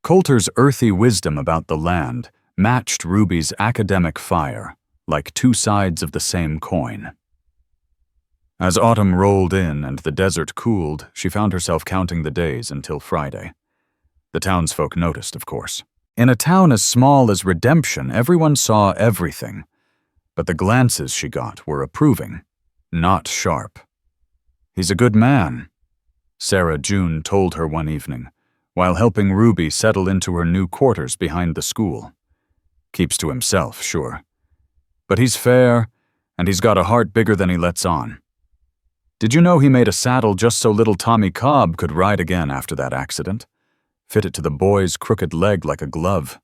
A: Coulter's earthy wisdom about the land matched Ruby's academic fire, like two sides of the same coin. As autumn rolled in and the desert cooled, she found herself counting the days until Friday. The townsfolk noticed, of course. In a town as small as Redemption, everyone saw everything, but the glances she got were approving, not sharp. "He's a good man," Sarah June told her one evening, while helping Ruby settle into her new quarters behind the school. "Keeps to himself, sure. But he's fair, and he's got a heart bigger than he lets on. Did you know he made a saddle just so little Tommy Cobb could ride again after that accident? Fit it to the boy's crooked leg like a glove."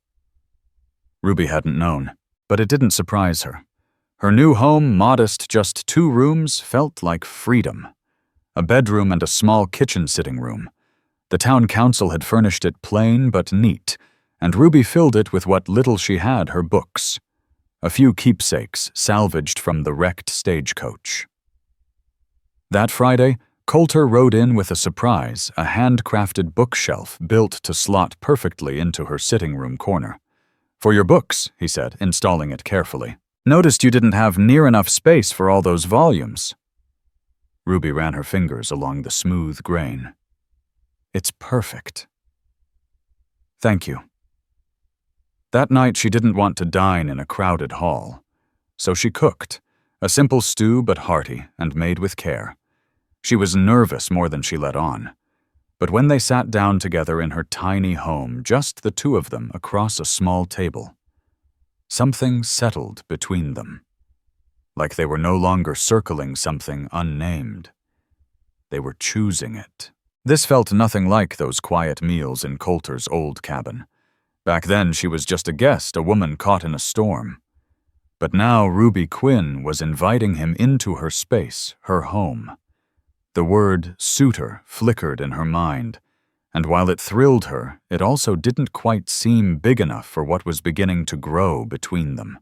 A: Ruby hadn't known, but it didn't surprise her. Her new home, modest, just 2 rooms, felt like freedom. A bedroom and a small kitchen sitting room. The town council had furnished it plain but neat, and Ruby filled it with what little she had, her books. A few keepsakes salvaged from the wrecked stagecoach. That Friday, Coulter rode in with a surprise, a handcrafted bookshelf built to slot perfectly into her sitting room corner. "For your books," he said, installing it carefully. "Noticed you didn't have near enough space for all those volumes." Ruby ran her fingers along the smooth grain. "It's perfect." "Thank you." That night she didn't want to dine in a crowded hall, so she cooked, a simple stew but hearty and made with care. She was nervous more than she let on, but when they sat down together in her tiny home, just the two of them across a small table, something settled between them, like they were no longer circling something unnamed. They were choosing it. This felt nothing like those quiet meals in Coulter's old cabin. Back then she was just a guest, a woman caught in a storm. But now Ruby Quinn was inviting him into her space, her home. The word suitor flickered in her mind, and while it thrilled her, it also didn't quite seem big enough for what was beginning to grow between them.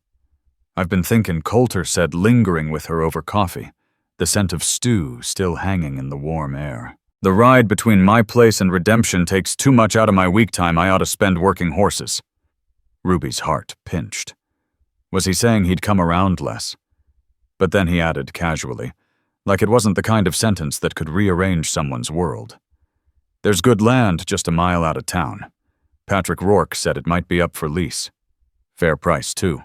A: "I've been thinking," Coulter said, lingering with her over coffee, the scent of stew still hanging in the warm air. "The ride between my place and Redemption takes too much out of my week time I ought to spend working horses." Ruby's heart pinched. Was he saying he'd come around less? But then he added casually, like it wasn't the kind of sentence that could rearrange someone's world. "There's good land just a mile out of town. Patrick Rourke said it might be up for lease. Fair price, too."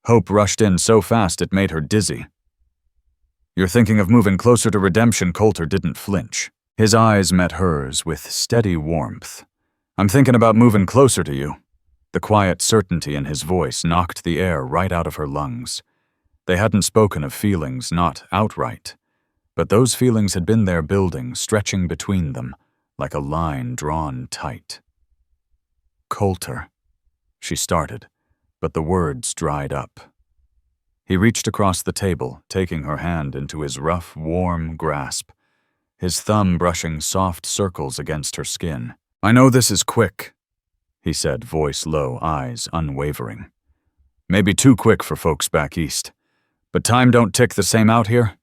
A: Hope rushed in so fast it made her dizzy. "You're thinking of moving closer to Redemption?" Coulter didn't flinch. His eyes met hers with steady warmth. "I'm thinking about moving closer to you." The quiet certainty in his voice knocked the air right out of her lungs. They hadn't spoken of feelings, not outright, but those feelings had been there building, stretching between them, like a line drawn tight. "Coulter," she started, but the words dried up. He reached across the table, taking her hand into his rough, warm grasp, his thumb brushing soft circles against her skin. "I know this is quick," he said, voice low, eyes unwavering. "Maybe too quick for folks back east. But time don't tick the same out here?"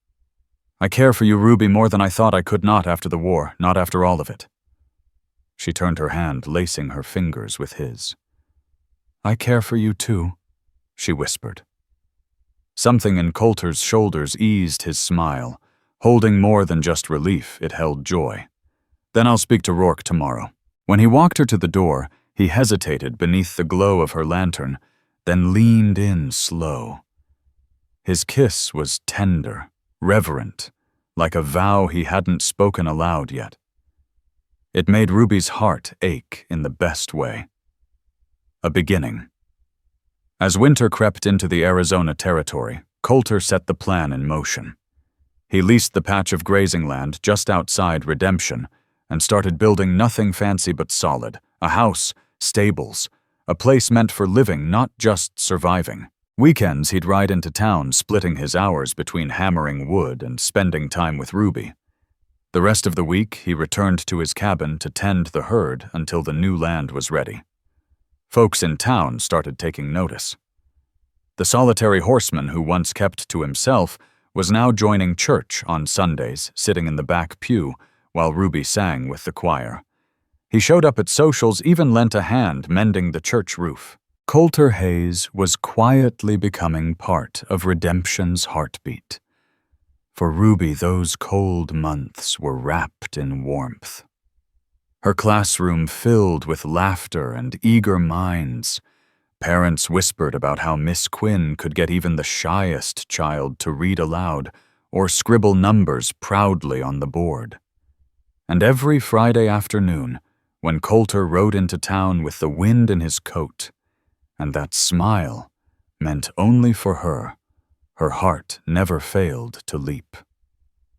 A: I care for you, Ruby, more than I thought I could not after the war, not after all of it. She turned her hand, lacing her fingers with his. I care for you too, she whispered. Something in Coulter's shoulders eased his smile. Holding more than just relief, it held joy. Then I'll speak to Rourke tomorrow. When he walked her to the door, he hesitated beneath the glow of her lantern, then leaned in slow. His kiss was tender, reverent, like a vow he hadn't spoken aloud yet. It made Ruby's heart ache in the best way. A beginning. As winter crept into the Arizona territory, Coulter set the plan in motion. He leased the patch of grazing land just outside Redemption and started building nothing fancy but solid, a house, stables, a place meant for living, not just surviving. Weekends he'd ride into town, splitting his hours between hammering wood and spending time with Ruby. The rest of the week he returned to his cabin to tend the herd until the new land was ready. Folks in town started taking notice. The solitary horseman who once kept to himself was now joining church on Sundays, sitting in the back pew while Ruby sang with the choir. He showed up at socials, even lent a hand mending the church roof. Coulter Haze was quietly becoming part of Redemption's heartbeat. For Ruby, those cold months were wrapped in warmth. Her classroom filled with laughter and eager minds. Parents whispered about how Miss Quinn could get even the shyest child to read aloud or scribble numbers proudly on the board. And every Friday afternoon, when Coulter rode into town with the wind in his coat, and that smile meant only for her, her heart never failed to leap.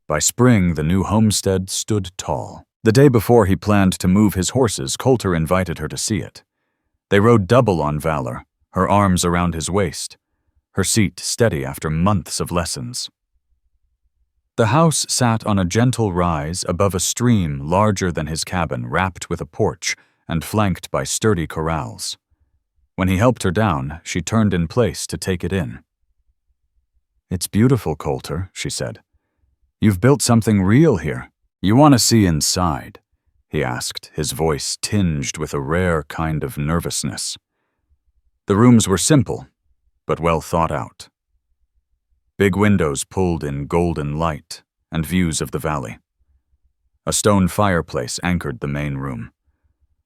A: By spring, the new homestead stood tall. The day before he planned to move his horses, Coulter invited her to see it. They rode double on Valor, her arms around his waist, her seat steady after months of lessons. The house sat on a gentle rise above a stream larger than his cabin, wrapped with a porch and flanked by sturdy corrals. When he helped her down, she turned in place to take it in. It's beautiful, Coulter, she said. You've built something real here. You want to see inside? He asked, his voice tinged with a rare kind of nervousness. The rooms were simple, but well thought out. Big windows pulled in golden light and views of the valley. A stone fireplace anchored the main room.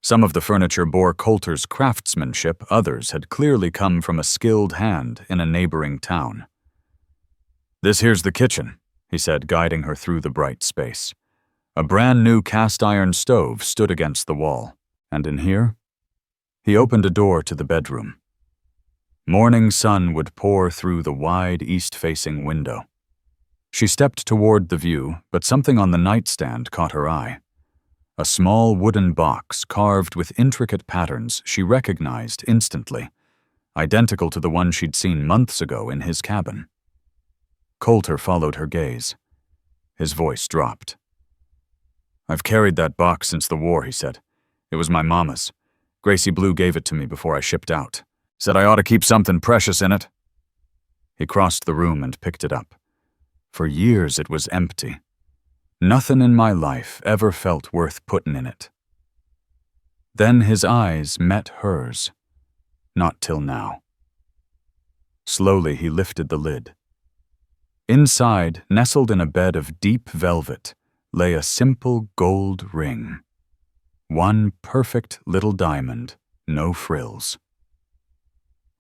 A: Some of the furniture bore Coulter's craftsmanship, others had clearly come from a skilled hand in a neighboring town. This here's the kitchen, he said, guiding her through the bright space. A brand-new cast-iron stove stood against the wall, and in here, he opened a door to the bedroom. Morning sun would pour through the wide east-facing window. She stepped toward the view, but something on the nightstand caught her eye. A small wooden box carved with intricate patterns she recognized instantly, identical to the one she'd seen months ago in his cabin. Coulter followed her gaze. His voice dropped. I've carried that box since the war, he said. It was my mama's. Gracie Blue gave it to me before I shipped out. Said I ought to keep something precious in it. He crossed the room and picked it up. For years it was empty. Nothing in my life ever felt worth putting in it. Then his eyes met hers. Not till now. Slowly he lifted the lid. Inside, nestled in a bed of deep velvet, lay a simple gold ring. One perfect little diamond, no frills.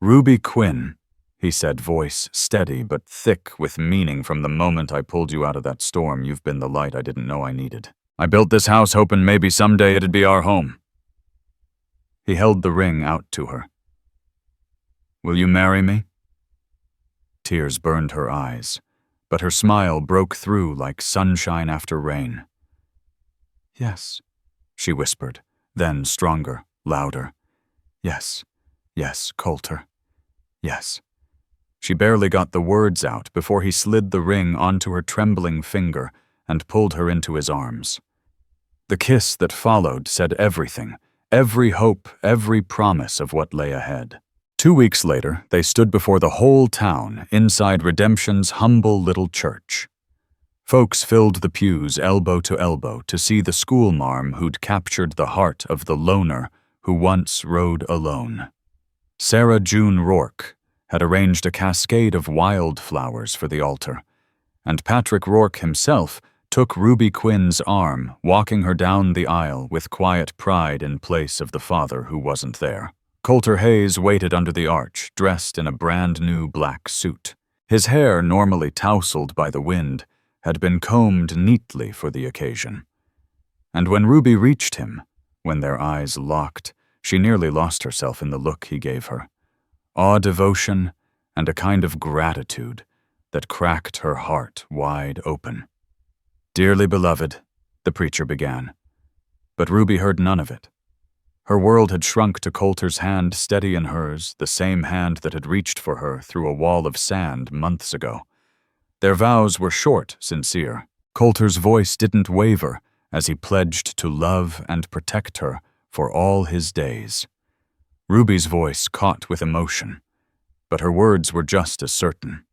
A: Ruby Quinn, he said, voice steady but thick with meaning. From the moment I pulled you out of that storm, you've been the light I didn't know I needed. I built this house hoping maybe someday it'd be our home. He held the ring out to her. Will you marry me? Tears burned her eyes, but her smile broke through like sunshine after rain. Yes, she whispered, then stronger, louder. Yes, yes, Coulter. Yes. She barely got the words out before he slid the ring onto her trembling finger and pulled her into his arms. The kiss that followed said everything, every hope, every promise of what lay ahead. 2 weeks later, they stood before the whole town inside Redemption's humble little church. Folks filled the pews elbow to elbow to see the schoolmarm who'd captured the heart of the loner who once rode alone. Sarah June Rourke had arranged a cascade of wildflowers for the altar, and Patrick Rourke himself took Ruby Quinn's arm, walking her down the aisle with quiet pride in place of the father who wasn't there. Coulter Haze waited under the arch, dressed in a brand-new black suit. His hair, normally tousled by the wind, had been combed neatly for the occasion. And when Ruby reached him, when their eyes locked, she nearly lost herself in the look he gave her. Awe, devotion, and a kind of gratitude that cracked her heart wide open. "Dearly beloved," the preacher began. But Ruby heard none of it. Her world had shrunk to Coulter's hand steady in hers, the same hand that had reached for her through a wall of sand months ago. Their vows were short, sincere. Coulter's voice didn't waver as he pledged to love and protect her for all his days. Ruby's voice caught with emotion, but her words were just as certain.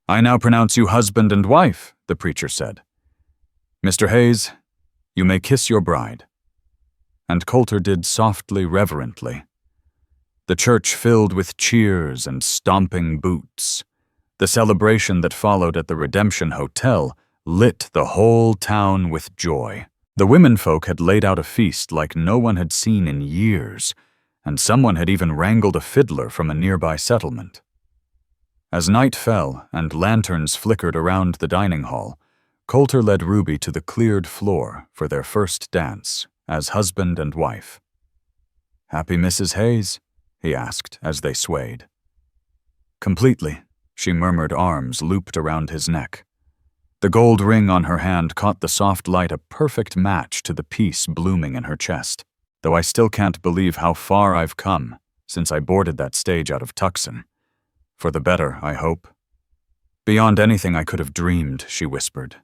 A: "I now pronounce you husband and wife," the preacher said. "Mr. Haze, you may kiss your bride." And Coulter did softly, reverently. The church filled with cheers and stomping boots. The celebration that followed at the Redemption Hotel lit the whole town with joy. The womenfolk had laid out a feast like no one had seen in years, and someone had even wrangled a fiddler from a nearby settlement. As night fell and lanterns flickered around the dining hall, Coulter led Ruby to the cleared floor for their first dance as husband and wife. "Happy Mrs. Haze?" he asked as they swayed. "Completely," she murmured, arms looped around his neck. The gold ring on her hand caught the soft light a perfect match to the peace blooming in her chest, though I still can't believe how far I've come since I boarded that stage out of Tucson. For the better, I hope. Beyond anything I could have dreamed, she whispered.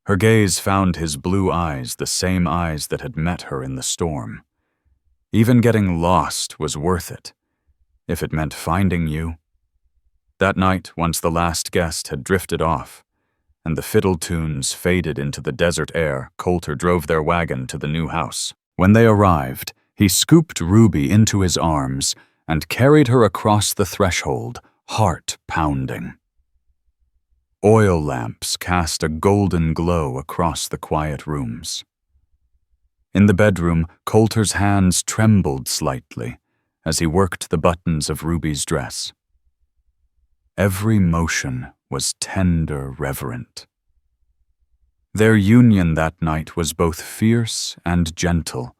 A: Her gaze found his blue eyes, the same eyes that had met her in the storm. Even getting lost was worth it, if it meant finding you. That night, once the last guest had drifted off, and the fiddle tunes faded into the desert air, Coulter drove their wagon to the new house. When they arrived, he scooped Ruby into his arms and carried her across the threshold, heart pounding. Oil lamps cast a golden glow across the quiet rooms. In the bedroom, Coulter's hands trembled slightly as he worked the buttons of Ruby's dress. Every motion was tender, reverent. Their union that night was both fierce and gentle,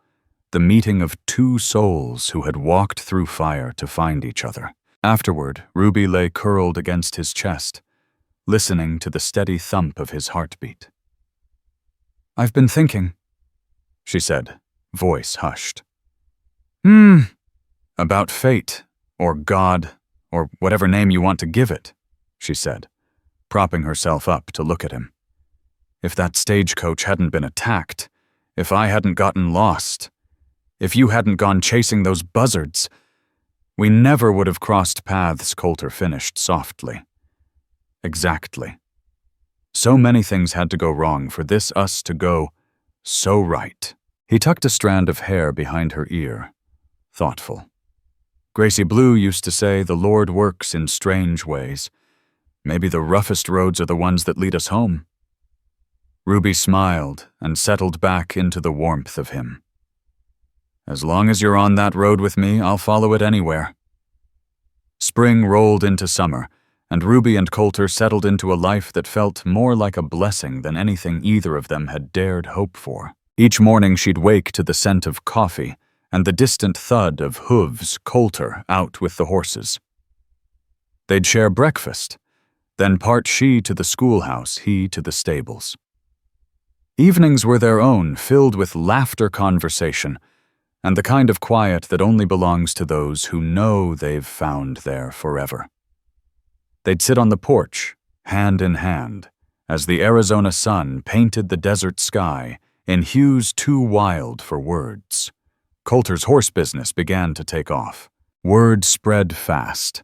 A: the meeting of two souls who had walked through fire to find each other. Afterward, Ruby lay curled against his chest, listening to the steady thump of his heartbeat. "I've been thinking," she said, voice hushed. About fate, or God, or whatever name you want to give it," she said, propping herself up to look at him. "If that stagecoach hadn't been attacked, if I hadn't gotten lost, if you hadn't gone chasing those buzzards, we never would have crossed paths," Coulter finished softly. Exactly. So many things had to go wrong for this us to go so right. He tucked a strand of hair behind her ear, thoughtful. Gracie Blue used to say the Lord works in strange ways. Maybe the roughest roads are the ones that lead us home. Ruby smiled and settled back into the warmth of him. "As long as you're on that road with me, I'll follow it anywhere." Spring rolled into summer, and Ruby and Coulter settled into a life that felt more like a blessing than anything either of them had dared hope for. Each morning she'd wake to the scent of coffee and the distant thud of hooves, Coulter out with the horses. They'd share breakfast, then part she to the schoolhouse, he to the stables. Evenings were their own, filled with laughter, conversation, and the kind of quiet that only belongs to those who know they've found there forever. They'd sit on the porch, hand in hand, as the Arizona sun painted the desert sky in hues too wild for words. Coulter's horse business began to take off. Word spread fast.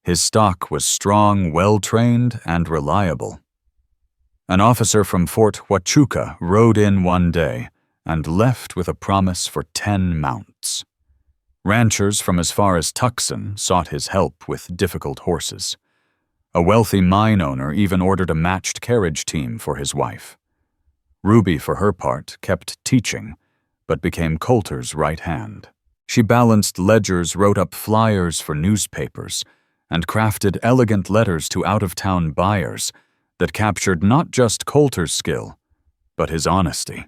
A: His stock was strong, well-trained, and reliable. An officer from Fort Huachuca rode in one day and left with a promise for 10 mounts. Ranchers from as far as Tucson sought his help with difficult horses. A wealthy mine owner even ordered a matched carriage team for his wife. Ruby, for her part, kept teaching, but became Coulter's right hand. She balanced ledgers, wrote up flyers for newspapers, and crafted elegant letters to out-of-town buyers that captured not just Coulter's skill, but his honesty.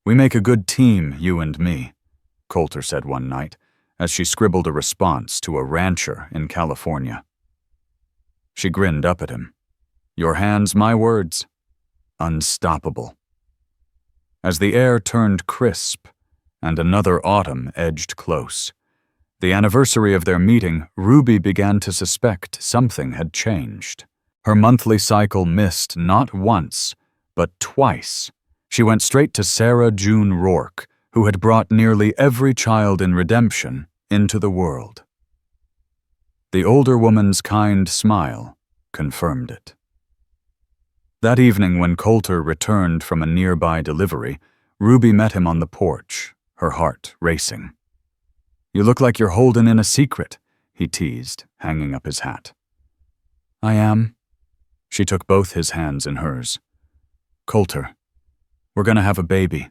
A: "We make a good team, you and me," Coulter said one night, as she scribbled a response to a rancher in California. She grinned up at him. "Your hands, my words. Unstoppable." As the air turned crisp and another autumn edged close, the anniversary of their meeting, Ruby began to suspect something had changed. Her monthly cycle missed not once, but twice. She went straight to Sarah June Rourke, who had brought nearly every child in Redemption into the world. The older woman's kind smile confirmed it. That evening, when Coulter returned from a nearby delivery, Ruby met him on the porch, her heart racing. "You look like you're holding in a secret," he teased, hanging up his hat. "I am." She took both his hands in hers. "Coulter, we're gonna have a baby."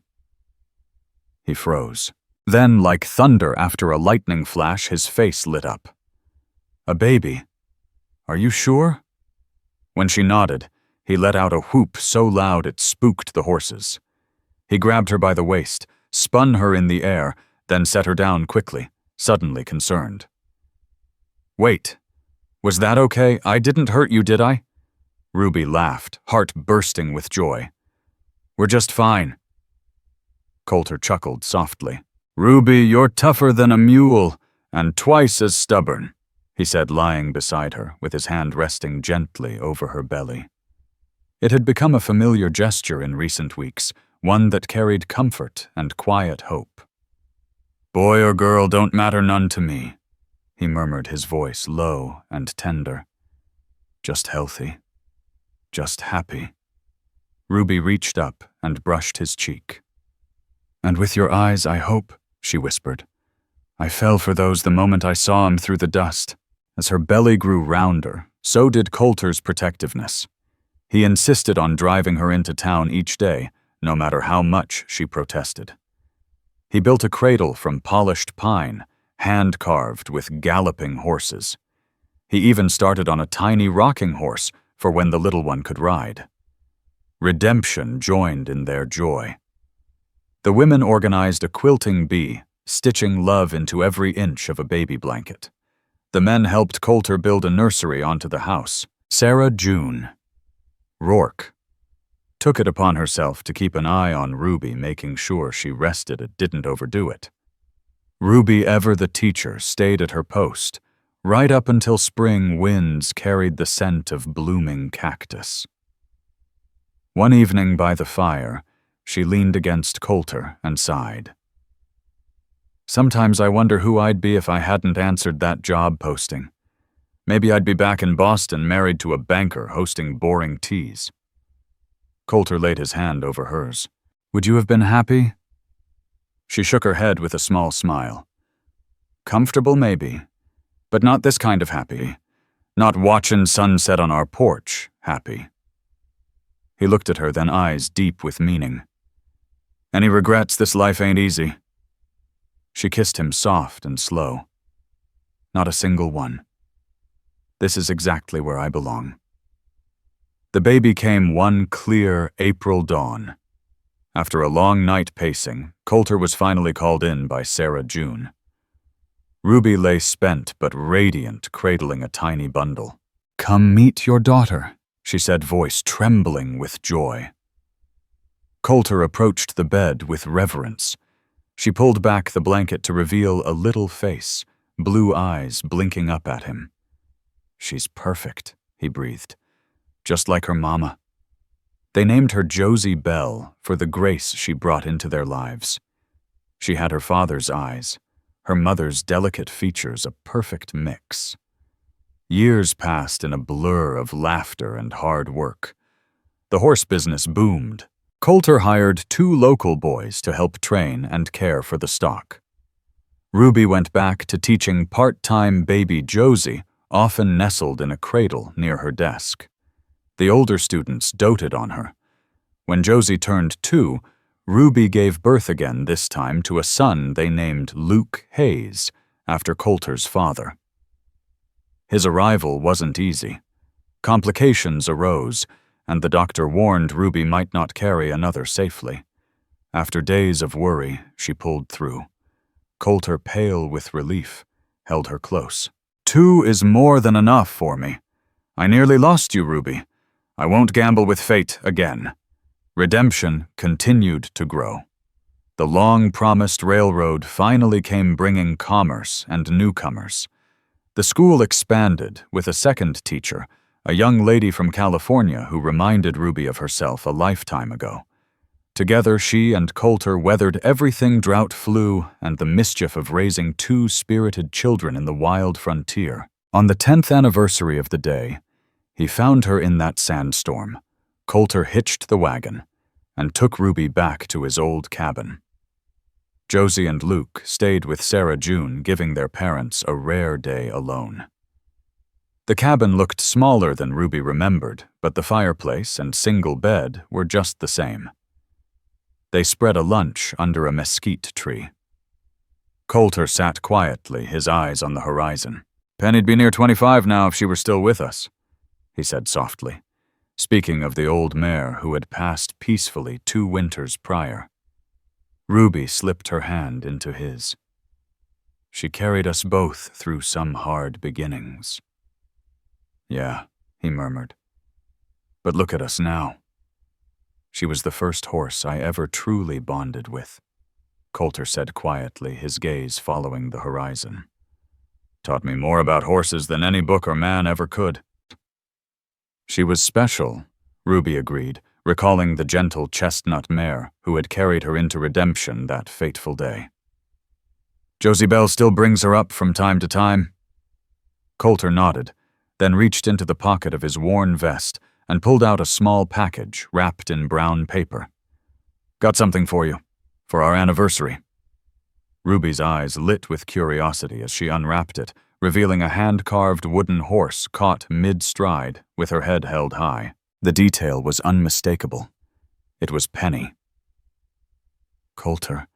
A: He froze. Then, like thunder after a lightning flash, his face lit up. "A baby? Are you sure?" When she nodded, he let out a whoop so loud it spooked the horses. He grabbed her by the waist, spun her in the air, then set her down quickly, suddenly concerned. "Wait, was that okay? I didn't hurt you, did I?" Ruby laughed, heart bursting with joy. "We're just fine." Coulter chuckled softly. "Ruby, you're tougher than a mule, and twice as stubborn," he said, lying beside her, with his hand resting gently over her belly. It had become a familiar gesture in recent weeks, one that carried comfort and quiet hope. "Boy or girl don't matter none to me," he murmured, his voice low and tender. "Just healthy. Just happy." Ruby reached up and brushed his cheek. "And with your eyes, I hope," she whispered. "I fell for those the moment I saw him through the dust." As her belly grew rounder, so did Coulter's protectiveness. He insisted on driving her into town each day, no matter how much she protested. He built a cradle from polished pine, hand-carved with galloping horses. He even started on a tiny rocking horse for when the little one could ride. Redemption joined in their joy. The women organized a quilting bee, stitching love into every inch of a baby blanket. The men helped Coulter build a nursery onto the house. Sarah June Rourke took it upon herself to keep an eye on Ruby, making sure she rested and didn't overdo it. Ruby, ever the teacher, stayed at her post, right up until spring winds carried the scent of blooming cactus. One evening by the fire, she leaned against Coulter and sighed. "Sometimes I wonder who I'd be if I hadn't answered that job posting. Maybe I'd be back in Boston, married to a banker, hosting boring teas." Coulter laid his hand over hers. "Would you have been happy?" She shook her head with a small smile. "Comfortable, maybe, but not this kind of happy. Not watching sunset on our porch happy." He looked at her, then eyes deep with meaning. "Any regrets? This life ain't easy." She kissed him soft and slow. "Not a single one. This is exactly where I belong." The baby came one clear April dawn. After a long night pacing, Coulter was finally called in by Sarah June. Ruby lay spent but radiant, cradling a tiny bundle. "Come meet your daughter," she said, voice trembling with joy. Coulter approached the bed with reverence. She pulled back the blanket to reveal a little face, blue eyes blinking up at him. "She's perfect," he breathed. "Just like her mama." They named her Josie Bell for the grace she brought into their lives. She had her father's eyes, her mother's delicate features, a perfect mix. Years passed in a blur of laughter and hard work. The horse business boomed. Coulter hired 2 local boys to help train and care for the stock. Ruby went back to teaching part-time baby Josie, often nestled in a cradle near her desk. The older students doted on her. When Josie turned 2, Ruby gave birth again, this time to a son they named Luke Haze, after Coulter's father. His arrival wasn't easy. Complications arose, and the doctor warned Ruby might not carry another safely. After days of worry, she pulled through. Coulter, pale with relief, held her close. 2 is more than enough for me. I nearly lost you, Ruby. I won't gamble with fate again. Redemption continued to grow. The long-promised railroad finally came, bringing commerce and newcomers. The school expanded with a second teacher, a young lady from California who reminded Ruby of herself a lifetime ago. Together, she and Coulter weathered everything drought, flu, and the mischief of raising 2 spirited children in the wild frontier. On the 10th anniversary of the day, he found her in that sandstorm. Coulter hitched the wagon and took Ruby back to his old cabin. Josie and Luke stayed with Sarah June, giving their parents a rare day alone. The cabin looked smaller than Ruby remembered, but the fireplace and single bed were just the same. They spread a lunch under a mesquite tree. Coulter sat quietly, his eyes on the horizon. "Penny'd be near 25 now if she were still with us," he said softly, speaking of the old mare who had passed peacefully 2 winters prior. Ruby slipped her hand into his. "She carried us both through some hard beginnings." "Yeah," he murmured. "But look at us now." "She was the first horse I ever truly bonded with," Coulter said quietly, his gaze following the horizon. "Taught me more about horses than any book or man ever could." "She was special," Ruby agreed, recalling the gentle chestnut mare who had carried her into redemption that fateful day. "Josie Bell still brings her up from time to time." Coulter nodded, then reached into the pocket of his worn vest and pulled out a small package wrapped in brown paper. "Got something for you, for our anniversary." Ruby's eyes lit with curiosity as she unwrapped it, revealing a hand-carved wooden horse caught mid-stride with her head held high. The detail was unmistakable. It was Penny. "Coulter,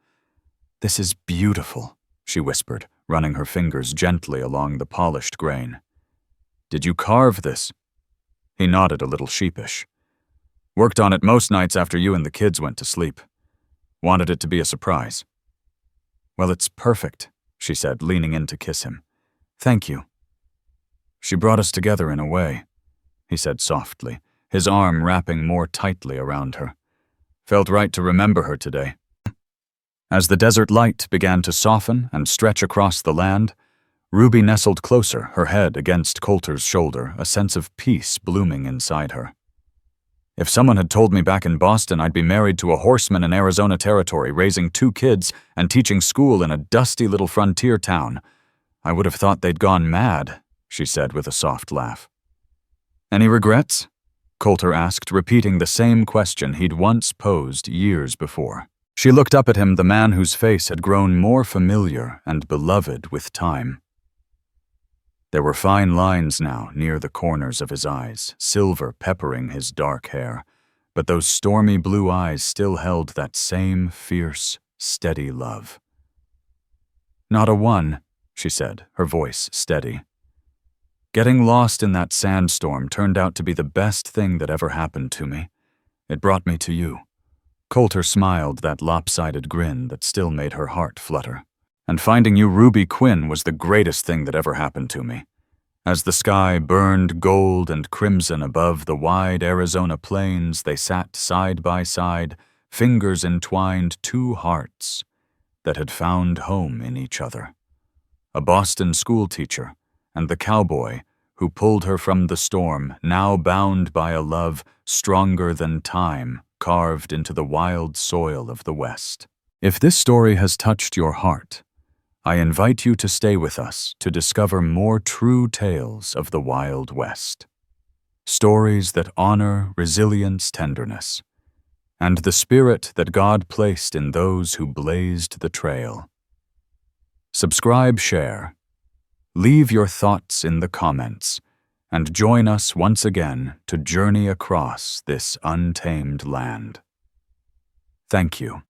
A: this is beautiful," she whispered, running her fingers gently along the polished grain. "Did you carve this?" He nodded a little sheepish. "Worked on it most nights after you and the kids went to sleep. Wanted it to be a surprise." "Well, it's perfect," she said, leaning in to kiss him. "Thank you." "She brought us together in a way," he said softly, his arm wrapping more tightly around her. "Felt right to remember her today." As the desert light began to soften and stretch across the land, Ruby nestled closer, her head against Coulter's shoulder, a sense of peace blooming inside her. "If someone had told me back in Boston I'd be married to a horseman in Arizona Territory, raising 2 kids and teaching school in a dusty little frontier town, I would have thought they'd gone mad," she said with a soft laugh. "Any regrets?" Coulter asked, repeating the same question he'd once posed years before. She looked up at him, the man whose face had grown more familiar and beloved with time. There were fine lines now near the corners of his eyes, silver peppering his dark hair, but those stormy blue eyes still held that same fierce, steady love. "Not a one," she said, her voice steady. "Getting lost in that sandstorm turned out to be the best thing that ever happened to me. It brought me to you." Coulter smiled, that lopsided grin that still made her heart flutter. "And finding you, Ruby Quinn, was the greatest thing that ever happened to me." As the sky burned gold and crimson above the wide Arizona plains, they sat side by side, fingers entwined, 2 hearts that had found home in each other. A Boston schoolteacher and the cowboy who pulled her from the storm, now bound by a love stronger than time, carved into the wild soil of the West. If this story has touched your heart, I invite you to stay with us to discover more true tales of the Wild West. stories that honor resilience, tenderness, and the spirit that God placed in those who blazed the trail. Subscribe, share, leave your thoughts in the comments, and join us once again to journey across this untamed land. Thank you.